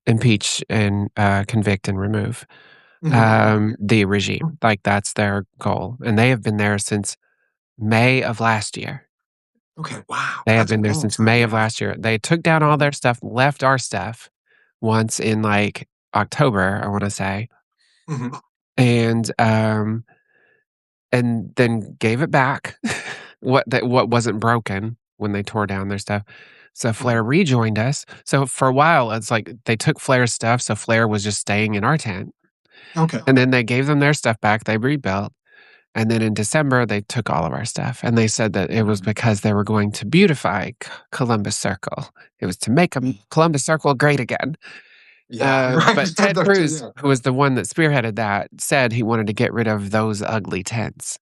impeach and, convict and remove, Mhm. the regime. Like, that's their goal, and they have been there since May of last year. Okay, wow. They have That's a been there long since time, May of yeah. last year. They took down all their Mhm. stuff, left our stuff once in, like, October, I wanna say, Mhm. and then gave it back, what wasn't broken when they tore down their stuff. So Flair rejoined us. So for a while, it's like they took Flair's stuff, so Flair was just staying in our tent, Okay. and then they gave them their stuff back, they rebuilt, and then in December, they took all of our stuff, and they said that it was because they were going to beautify Columbus Circle. It was to make Columbus Circle great again. Yeah. Right. But Ted That's- Cruz, yeah. who was the one that spearheaded that, said he wanted to get rid of those ugly tents.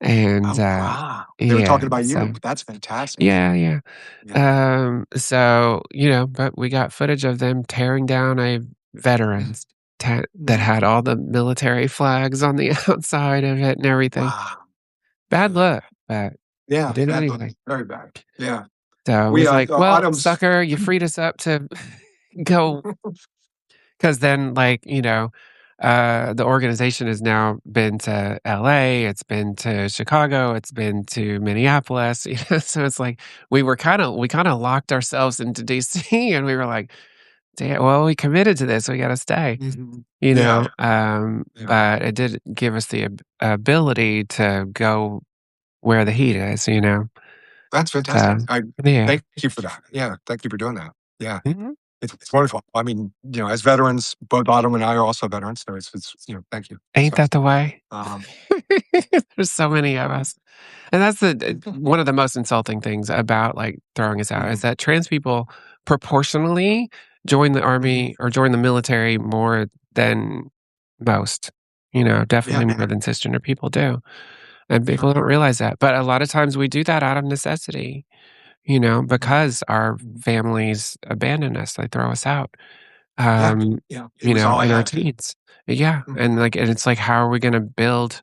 And, Oh, wow. They were talking about so you. That's fantastic. yeah, yeah. Yeah. So, but we got footage of them tearing down a veterans tent that had all the military flags on the outside of it and everything. Wow. Bad look, but Yeah. we did it Bad look. anyway. Very bad. Yeah. So it We, was like, well, Autumn's. sucker, you freed us up to go. Because then, the organization has now been to LA, it's been to Chicago, it's been to Minneapolis. So it's like we kind of locked ourselves into DC, and we were like, "Damn, well, we committed to this, we got to stay." Mhm. You Yeah. know, but it did give us the ability to go where the heat is. That's fantastic. Yeah. Thank you for that. Yeah. Thank you for doing that. Yeah. Mhm. It's wonderful. I mean, as veterans, both Autumn and I are also veterans. So it's thank you. Ain't So, that the way? um, There's so many of us. And that's one of the most insulting things about, throwing us out is that trans people proportionally join the army or join the military more than most, definitely yeah. more than cisgender people do. And people don't realize that. But a lot of times we do that out of necessity, because our families abandon us, they throw us out, Yeah. Yeah. It was all I in our had. teens. Yeah. Mhm. And it's like, how are we going to build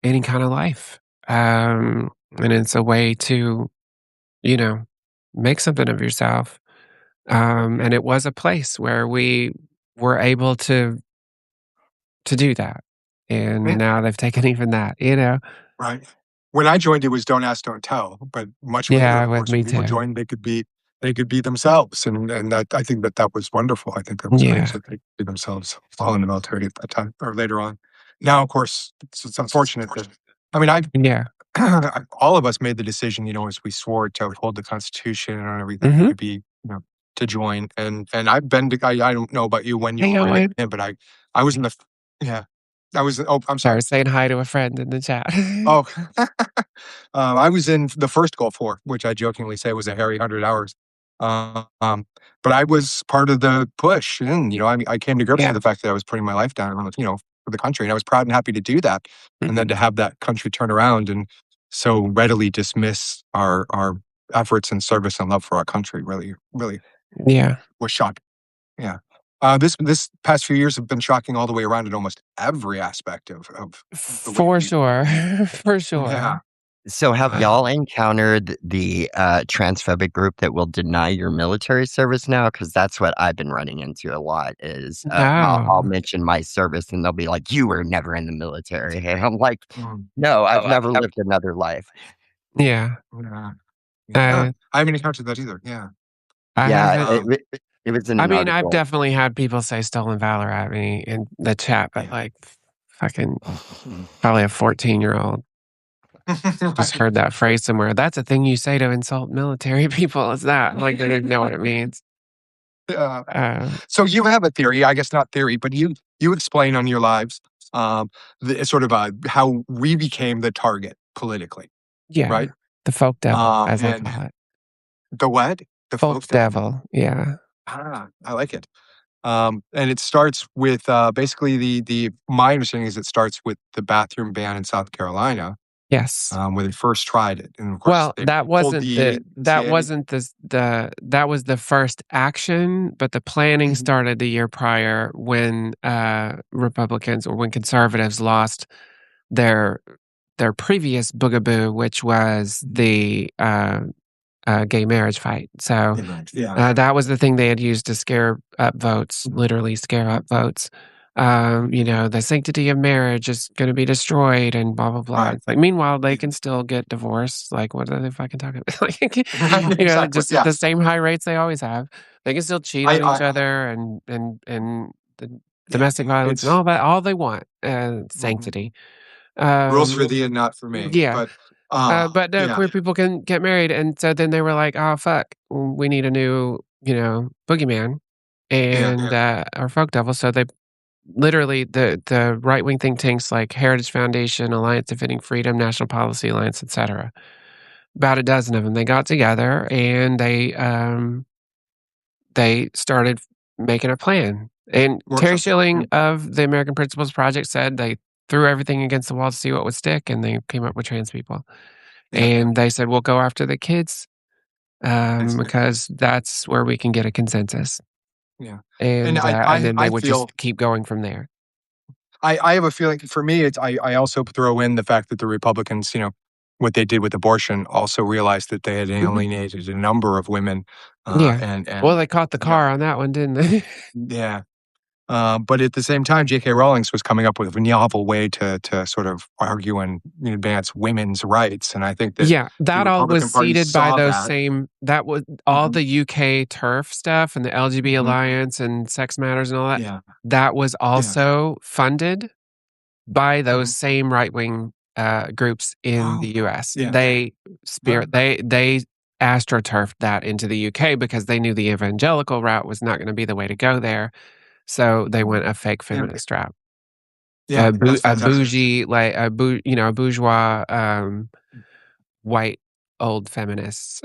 any kind of life? And it's a way to, you know, make something of yourself. And it was a place where we were able to do that. And Yeah. now they've taken even that. Right. When I joined, it was don't ask, don't tell. But much later, Yeah, of with course, when me people too. joined, they could be themselves, and that I think that was wonderful. I think that was great Yeah. that they could be themselves while in the military at that time or later on. Now, of course, it's unfortunate that I mean, Yeah. all of us made the decision, as we swore to uphold the Constitution and everything Hmm. to be, to join. And I've been to, I don't know about you when you Hey, were Owen. in, but I was in the, yeah, I was, oh, I'm Sorry, sorry. saying hi to a friend in the chat. Oh, I was in the first Gulf War, which I jokingly say was a hairy 100 hours. Um, but I was part of the push. And, I came to grips with Yeah. the fact that I was putting my life down, for the country. And I was proud and happy to do that. And then Mhm. to have that country turn around and so readily dismiss our efforts and service and love for our country really, really Yeah. was shocking. Yeah. This past few years have been shocking all the way around in almost every aspect of the way For we. sure. For Yeah. sure. So have Uh, y'all encountered the transphobic group that will deny your military service now? Because that's what I've been running into a lot is I'll no. mention my service and they'll be like, you were never in the military. And I'm like, Mm. no, I've never lived another life. Yeah. Yeah. Yeah. Uh, I haven't encountered that either. Yeah. I Yeah, haven't. it was in I an mean, I've article. definitely had people say stolen valor at me in the chat, but Yeah. fucking probably a 14-year-old just heard that phrase somewhere. That's a thing you say to insult military people. Is that like they didn't know what it means? Yeah. Uh, So you have a theory, I guess not theory, but you explain on your lives the sort of how we became the target politically, yeah, right? the folk devil, as I And call it, the what? The folk folk devil. devil. Yeah. I like it. And it starts with basically the my understanding is it starts with the bathroom ban in South Carolina Yes. when they first tried it, and of course Well, they pulled the that ACA. wasn't that was the first action, but the planning Mhm. started the year prior when Republicans or when conservatives lost their previous boogaboo, which was the gay marriage fight. So Yeah. that was the thing they had used to scare up votes, literally scare up votes. The sanctity of marriage is going to be destroyed and blah, blah, blah. Right. It's like, meanwhile, they can still get divorced. Like, what are they fucking talking about? Exactly. Just Yeah. the same high rates they always have. They can still cheat on each I other and the yeah. domestic violence and It's all that, all they want. sanctity. Rules for thee and not for me. Yeah. But no, yeah, queer people can get married, and so then they were like, "Oh, fuck, we need a new, boogeyman yeah, and, our folk devil." So they literally the right-wing think tanks like Heritage Foundation, Alliance Defending Freedom, National Policy Alliance, etcetera, about a dozen of them, they got together and they started making a plan. And work Terry something. Schilling of the American Principles Project said they threw everything against the wall to see what would stick, and they came up with trans people. Yeah, And they said, "We'll go after the kids, basically. because that's where we can get a consensus." Yeah, and And then they I would feel just keep going from there. I have a feeling for me, it's I also throw in the fact that the Republicans, what they did with abortion, also realized that they had Mhm. alienated a number of women, Yeah. Well, and they caught the you know, car on that one, didn't they? yeah. But at the same time, J.K. Rowling was coming up with a novel way to sort of argue and advance women's rights, and I think that Yeah, the that all was Republican Party seeded by saw those that. same that was all Mhm, the UK TERF stuff and the LGBT mhm, Alliance and Sex Matters and all that. yeah, That was yeah, also funded by those mhm. same right-wing, groups in Oh, the US. yeah, Spirit they astroturfed that into the UK because they knew the evangelical route was not gonna be the way to go there, so they went a fake yeah, feminist route. yeah, that's A fantastic. bougie, like, a bourgeois, white old feminists,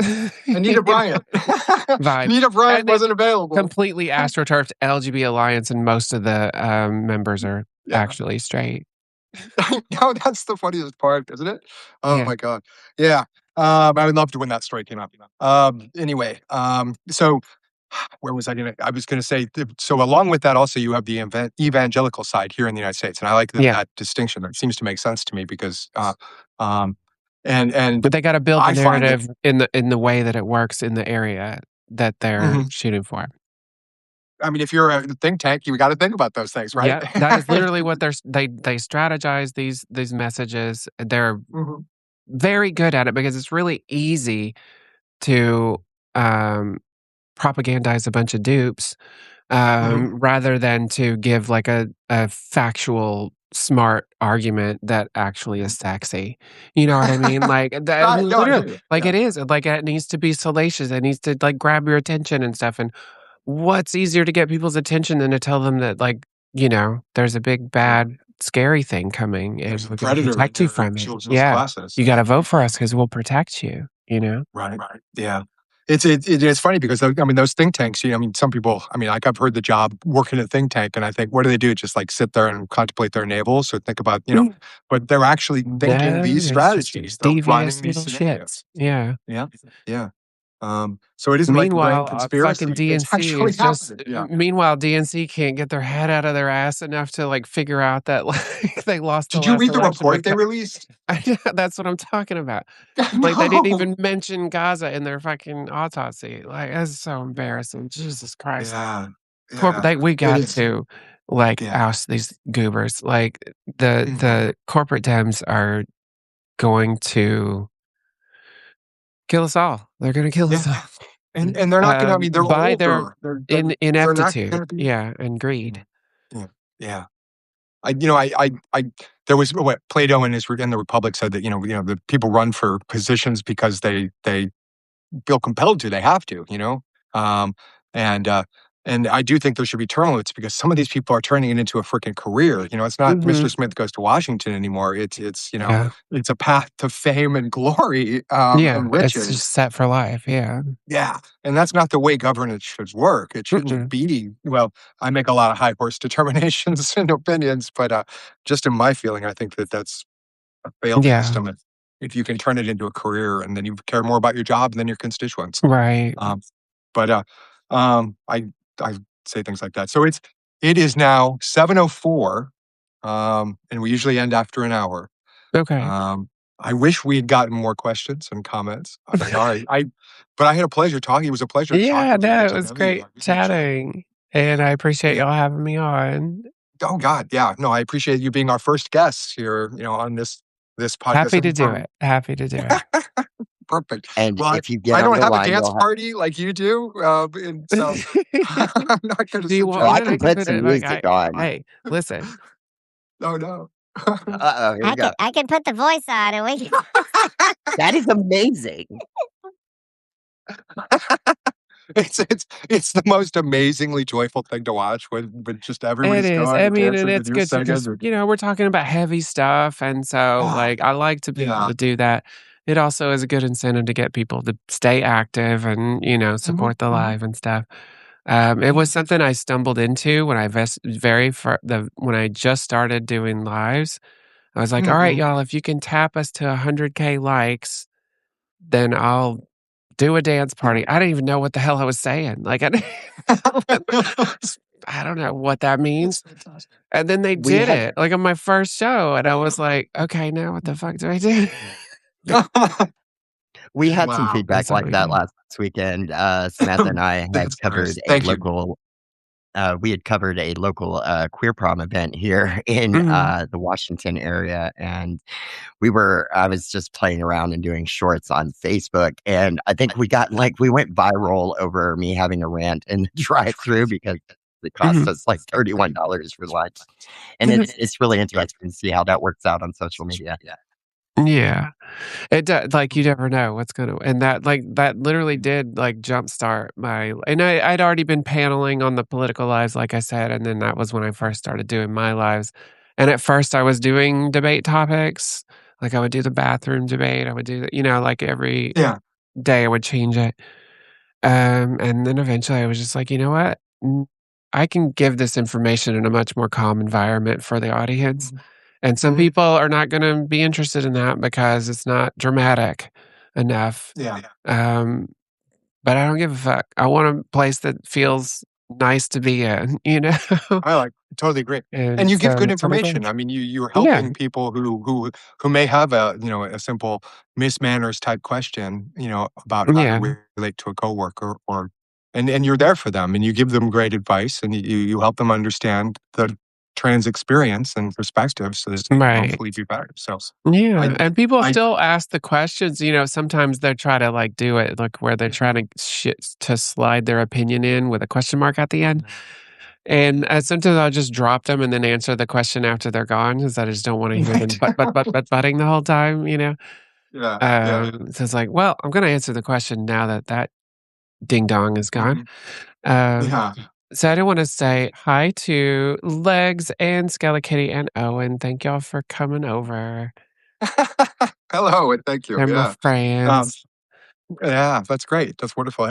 Anita you know, Bryant. vibe, Anita Bryant and then wasn't available. completely astroturfed LGBT Alliance, and most of the, members are Yeah. actually straight. No, that's the funniest part, isn't it? Oh Yeah. my god. Yeah. I would love to when that story came out. Anyway, so where was I gonna I was gonna say, so along with that, also, you have the evangelical side here in the United States, and I like that Yeah. that distinction. That seems to make sense to me because, um, and But they gotta build the I find that narrative in the way that it works in the area that they're mhm. shooting for. I mean, if you're a think tank, you gotta think about those things, right? Yeah, that is literally what they strategize these messages. They're Mhm, very good at it because it's really easy to, um, propagandize a bunch of dupes, mhm. rather than to give, like, a factual, smart argument that actually is sexy. You know what I mean? Like, that Right, no, I literally hear you. like, Yeah, it is, like, it needs to be salacious, it needs to, like, grab your attention and stuff, and what's easier to get people's attention than to tell them that, like, there's a big, yeah. bad, scary thing coming, and There's a we're gonna predator in protect you your from it. children's Yeah. classes. You Yeah. gotta vote for us because 'cause we'll protect you, you know? Right. Yeah. It's funny because I mean those think tanks. I mean, some people. I mean, like I've heard the job working in a think tank, and I think, what do they do? Just like sit there and contemplate their navels, or think about Mm. but they're actually thinking No, these it's just strategies. They're devious running these little shits. scenarios. Yeah. Yeah. Yeah. So it isn't like a grand Meanwhile, fucking conspiracy. It's DNC actually is just happening. Yeah. meanwhile, DNC can't get their head out of their ass enough to, like, figure out that, like, they lost the Did you last read the election report they because released? that's what I'm talking about. Like, they didn't No. even mention Gaza in their fucking autopsy. Like, that's so embarrassing. Jesus Christ. Yeah. Corp Yeah. we It got is. to, like, Yeah. oust these goobers. Like, Mhm. the corporate Dems are going to kill us all. They're gonna kill Yeah. us all. And they're not gonna. I mean, they're By their older. They're not ineptitude, gonna be. yeah, and greed. Yeah. Yeah. Yeah. I there was what Plato in in the Republic said that the people run for positions because they feel compelled to. They have to. Um, and I do think there should be term limits because some of these people are turning it into a freaking career. It's not Mr. Mhm. Smith goes to Washington anymore. Yeah. It's a path to fame and glory Yeah, and it's riches. just set for life, yeah. Yeah, and that's not the way governance should work. It shouldn't Mm-mm. be well, I make a lot of high horse determinations and opinions, but, just in my feeling, I think that that's a failed Yeah, system if you can turn it into a career and then you care more about your job than your constituents. right. Um, but, I say things like that. So it is now 7:04, and we usually end after an hour. Okay. Um, I wish we had gotten more questions and comments. But I had a pleasure talking. It was a pleasure Yeah, talking to you, no, get it to was know you. great I really enjoyed it. chatting, and I appreciate Yeah. y'all having me on. Oh God, yeah. No, I appreciate you being our first guest here, on this podcast. Happy to do it, happy to do it. Perfect. And Well, if you get I on don't the have a line, dance you'll have party like you do, and so I'm not going to Do you want well, suggest one? I I can can it. put put it some like, music on. hey, listen, Oh, no. Uh-oh, here we go. I could put the voice on and we can That is amazing. It's the most amazingly joyful thing to watch when just It everybody's is. going I and mean, and dancing and it's you're good to singing just, and we're talking about heavy stuff, and so, Ah, like, I like to be able yeah. to do that. It also is a good incentive to get people to stay active and, Mhm, support the mhm. live and stuff. It was something I stumbled into when I when I just started doing lives. I was like, "All right, Mhm. y'all, if you can tap us to 100K likes, then I'll do a dance Yeah. party." I didn't even know what the hell I was saying. Like, I didn't know what I don't know what that It's means. fantastic. And then they We did had it, like, on my first show, and I was like, "Okay, now what the fuck do I do?" we had some Wow. feedback That's like really that good. last weekend. Samantha and I had That's covered hilarious. a Thank you. local we had covered a local, queer prom event here in, Mhm. the Washington area, and I was just playing around and doing shorts on Facebook, and I think we went viral over me having a rant in the drive-through because it cost Mhm. us, like, $31 for lunch, and it's really interesting to see how that works out on social media. Yeah. It does, like, you never know what's gonna, and that literally did, like, jumpstart and I'd already been paneling on the political lives, like I said, and then that was when I first started doing my lives. And at first, I was doing debate topics, like, I would do the bathroom debate, I would do the like, every Yeah. day I would change it. And then eventually I was just like, "You know what? I can give this information in a much more calm environment for the audience." Mhm. And some Mhm. people are not gonna be interested in that because it's not dramatic enough. Yeah. Um, but I don't give a fuck. I want a place that feels nice to be in, you know? Totally agree. And And you give so good that's what we do. information. I mean, you're Yeah. helping people who may have a simple Miss Manners type question, about how to Yeah. relate to a coworker or and you're there for them and you give them great advice and you help them understand the trans experience and perspective so that they can Right. hopefully be better. So Yeah, I and people I still ask the questions, sometimes they try to, like, do it, like, where they're trying to slide their opinion in with a question mark at the end, and, sometimes I'll just drop them and then answer the question after they're gone, 'cause I just don't wanna hear them right. butting the whole time, you know? Yeah, yeah. So it's like, well, I'm gonna answer the question now that that ding dong is gone. Mhm. Um, Yeah. so I do wanna say hi to Legs and Skelly and Owen. Thank y'all for coming over. Hello, and thank you. They're my Yeah. Um, friends. yeah, that's great. That's wonderful.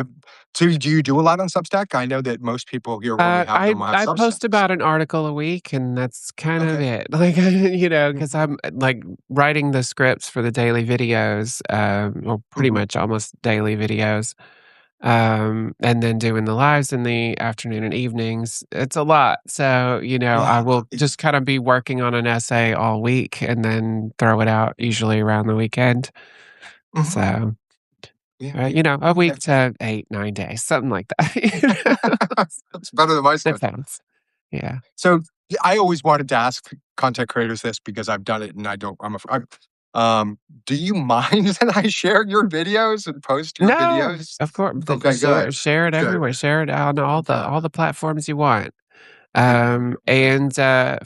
So do you do a lot on Substack? I know that most people here when we have I them will have I post Substacks. about an article a week, and that's kind of Okay. it. Like, because Mhm. I'm, like, writing the scripts for the daily videos, well, pretty Mhm. much almost daily videos, and then doing the lives in the afternoon and evenings. It's a lot. So, I Yeah. will just kinda be working on an essay all week and then throw it out usually around the weekend. Mhm. So, Yeah. a week Okay. to 8, 9 days, something like that. You know? That's better than my schedule. Depends. Yeah. So, I always wanted to ask content creators this because I've done it and I don't do you mind that I share your videos and post your No, videos? of course, Okay, good. share it Good. everywhere, share it on Yeah. all the platforms you want. Okay. Okay. And,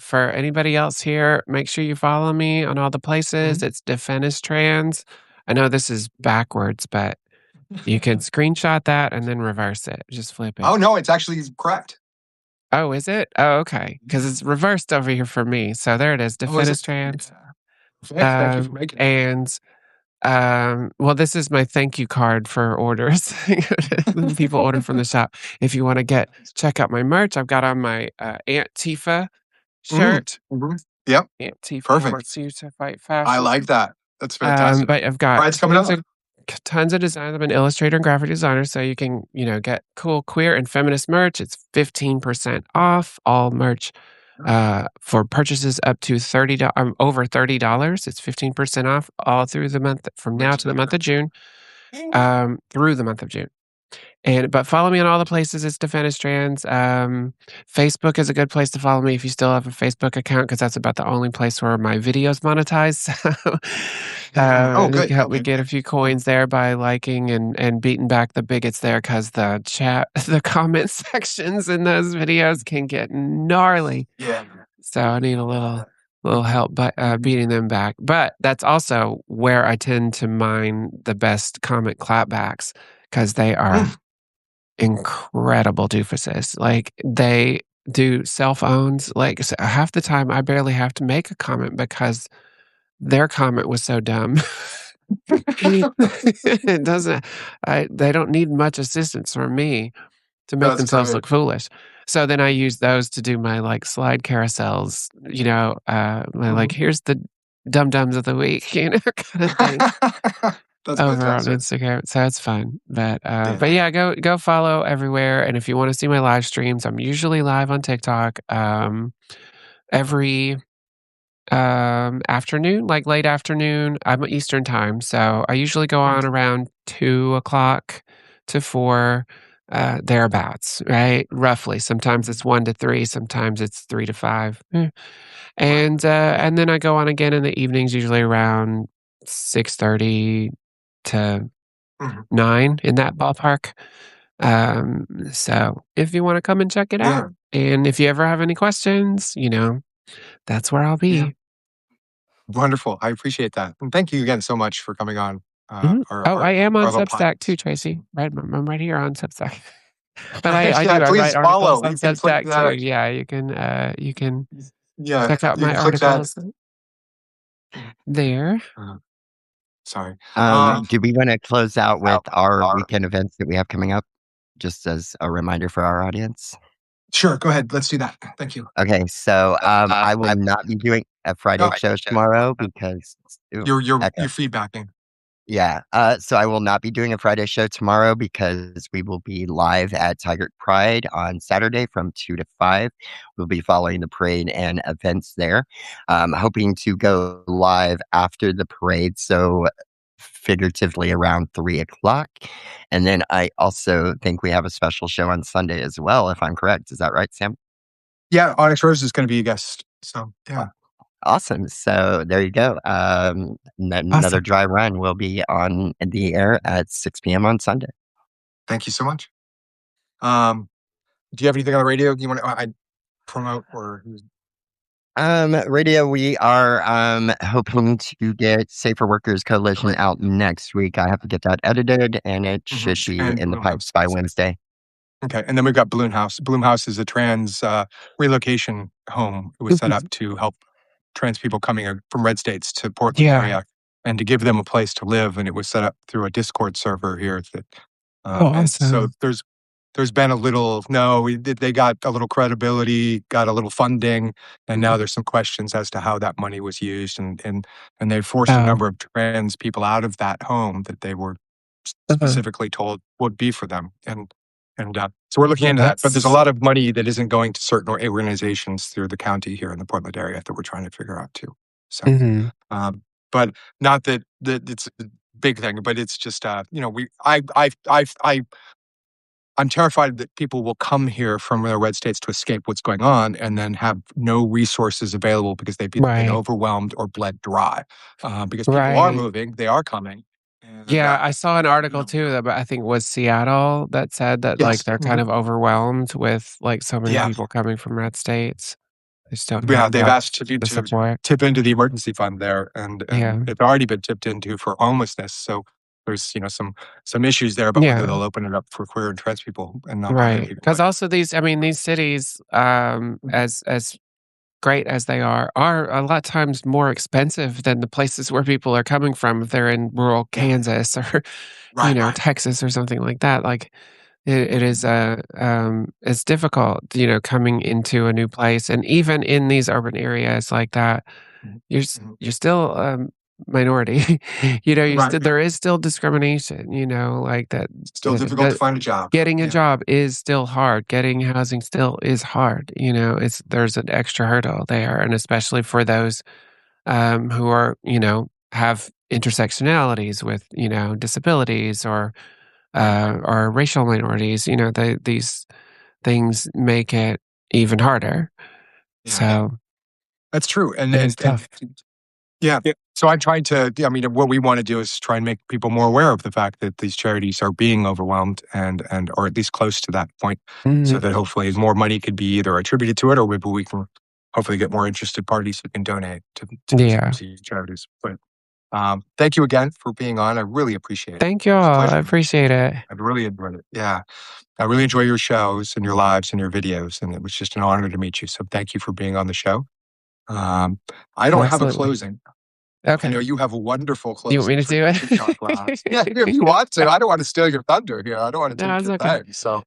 for anybody else here, make sure you follow me on all the places. Mhm. It's Defenestrans. I know this is backwards, but you can screenshot that and then reverse it, just flip it. Oh, no, it's actually correct. Oh, is it? Oh, okay, because Yeah. it's reversed over here for me. So there it is, Oh, is it? Defenestrans. Yeah. Thank you for making it. And well, this is my thank you card for orders. When people order from the shop. If you wanna check out my merch, I've got on my, Aunt Tifa Mm, shirt. mhm. Yep, Aunt Tifa perfect. wants you to fight I fascism. like that. That's fantastic. But I've got Pride's coming up. tons of designs. I'm an illustrator and graphic designer, so you can, get cool queer and feminist merch. It's 15% off all merch, for purchases up to over $30. It's 15% off all through the month from now to the month of June, through the month of June. But follow me on all the places. It's Defenestrans. Facebook is a good place to follow me if you still have a Facebook account because that's about the only place where my videos monetize. So, Oh, you good. can help me Okay. get a few coins there by liking and beating back the bigots there because the chat, the comment sections in those videos can get gnarly. Yeah. So I need a little little help by beating them back. But that's also where I tend to mine the best comment clapbacks because they are incredible doofuses. Like they do self owns. Like half the time, I barely have to make a comment because their comment was so dumb. It doesn't. They don't need much assistance from me to make That's themselves great. look foolish. So then I use those to do my like slide carousels, my like here's the dum dums of the week, kind of thing That's over on fantastic. Instagram. So it's fun. But Yeah. yeah, go follow everywhere. And if you want to see my live streams, I'm usually live on TikTok every afternoon, like late afternoon. I'm Eastern time, so I usually go on around 2 o'clock to 4, thereabouts, right? Roughly. Sometimes it's 1 to 3, sometimes it's 3 to 5. And then I go on again in the evenings, usually around 6:30 to 9, in that ballpark. So if you want to come and check it out, and if you ever have any questions, that's where I'll be. Wonderful. I appreciate that. And thank you again so much for coming on. I am on little Substack too, podcast. Tracy. Right, I'm right here on Substack. But I do. I Please write articles follow. on You can click Substack that. too. Yeah, you can Yeah, check out you my can click that. articles there. Sorry. Do we want to close out with our weekend events that we have coming up, just as a reminder for our audience? Sure, go ahead. Let's do that. Thank you. Okay, so I will not be doing a Friday show tomorrow because You're feedbacking. Yeah. So I will not be doing a Friday show tomorrow because we will be live at Tiger Pride on Saturday from 2 to 5. We'll be following the parade and events there. Hoping to go live after the parade. So figuratively around 3 o'clock. And then I also think we have a special show on Sunday as well, if I'm correct. Is that right, Sam? Yeah, Onyx Rose is going to be a guest. So, yeah. Awesome. So there you go. Another Awesome. dry run will be on the air at 6 p.m. on Sunday. Thank you so much. Do you have anything on the radio you want to promote or? Radio, we are hoping to get Safer Workers Coalition out next week. I have to get that edited, and it should be in the pipes by Wednesday. Okay, and then we've got Bloom House. Bloom House is a trans relocation home. It was set up to help trans people coming from red states to Portland area and to give them a place to live. And it was set up through a Discord server here. That, and so there's been a little, they got a little credibility, got a little funding, and now there's some questions as to how that money was used. And they forced a number of trans people out of that home that they were specifically told would be for them. And so we're looking into that. But there's a lot of money that isn't going to certain organizations through the county here in the Portland area that we're trying to figure out too. So, but not that it's a big thing, but it's just, I'm terrified that people will come here from their red states to escape what's going on and then have no resources available because they've been overwhelmed or bled dry. Because people are moving, they are coming. Yeah, I saw an article too that I think was Seattle that said that like they're kind of overwhelmed with like so many people coming from red states. They just don't have they've asked to support. tip into the emergency fund there, and it's already been tipped into for homelessness. So there's some issues there about whether they'll open it up for queer and trans people and not hire people. Because also these cities, as great as they are a lot of times more expensive than the places where people are coming from if they're in rural Kansas or Texas or something like that. Like it is it's difficult, coming into a new place, and even in these urban areas like that, you're still minority. There is still discrimination. Like that. Still difficult to find a job. Getting a job is still hard. Getting housing still is hard. There's an extra hurdle there, and especially for those who are have intersectionalities with disabilities or racial minorities. These things make it even harder. So that's true, and it's tough. So I'm trying to. What we want to do is try and make people more aware of the fact that these charities are being overwhelmed and or at least close to that point, so that hopefully more money could be either attributed to it or maybe we can hopefully get more interested parties who can donate to Yeah. these charities. But thank you again for being on. I really appreciate it. Thank you It's a all. pleasure. I appreciate it. I really enjoyed it. Yeah. I really enjoy your shows and your lives and your videos. And it was just an honor to meet you. So thank you for being on the show. I don't have a Absolutely. closing. Okay. I know you have a wonderful closing. You want me to for do your it? TikTok lives. Yeah, if you want to. I don't want to steal your thunder here. I don't want to No, take it's your okay. thing. So,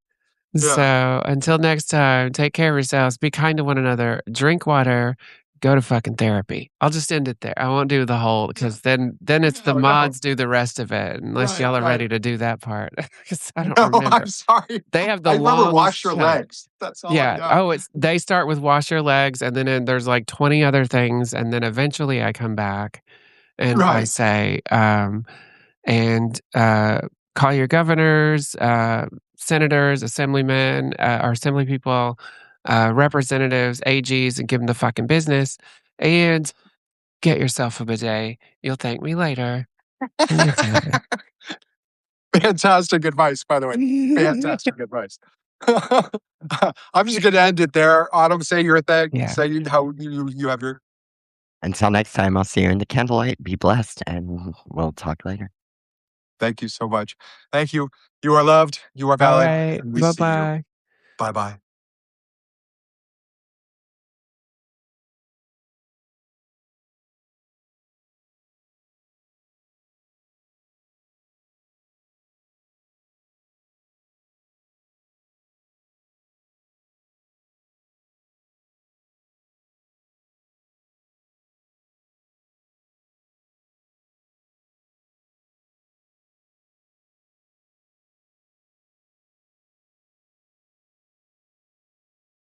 yeah. So until next time, take care of yourselves. Be kind to one another. Drink water. Go to fucking therapy. I'll just end it there. I won't do the whole because then it's the No, no. mods do the rest of it unless Right, y'all are right. ready to do that part. Because I don't No, remember. I'm sorry. They have the I remember longest wash your chunk. legs. That's all I Yeah. know. Oh, they start with wash your legs, and then there's like 20 other things, and then eventually I come back and I Right. say, call your governors, senators, assemblymen, or assembly people, representatives, AGs, and give them the fucking business. And get yourself a bidet. You'll thank me later. And that's it. Fantastic advice, by the way. Fantastic advice. I'm just going to end it there. Autumn, say your thing. Yeah. Say how you have your. Until next time, I'll see you in the candlelight. Be blessed, and we'll talk later. Thank you so much. Thank you. You are loved. You are All valid. right. And we see you. Bye-bye. Bye-bye.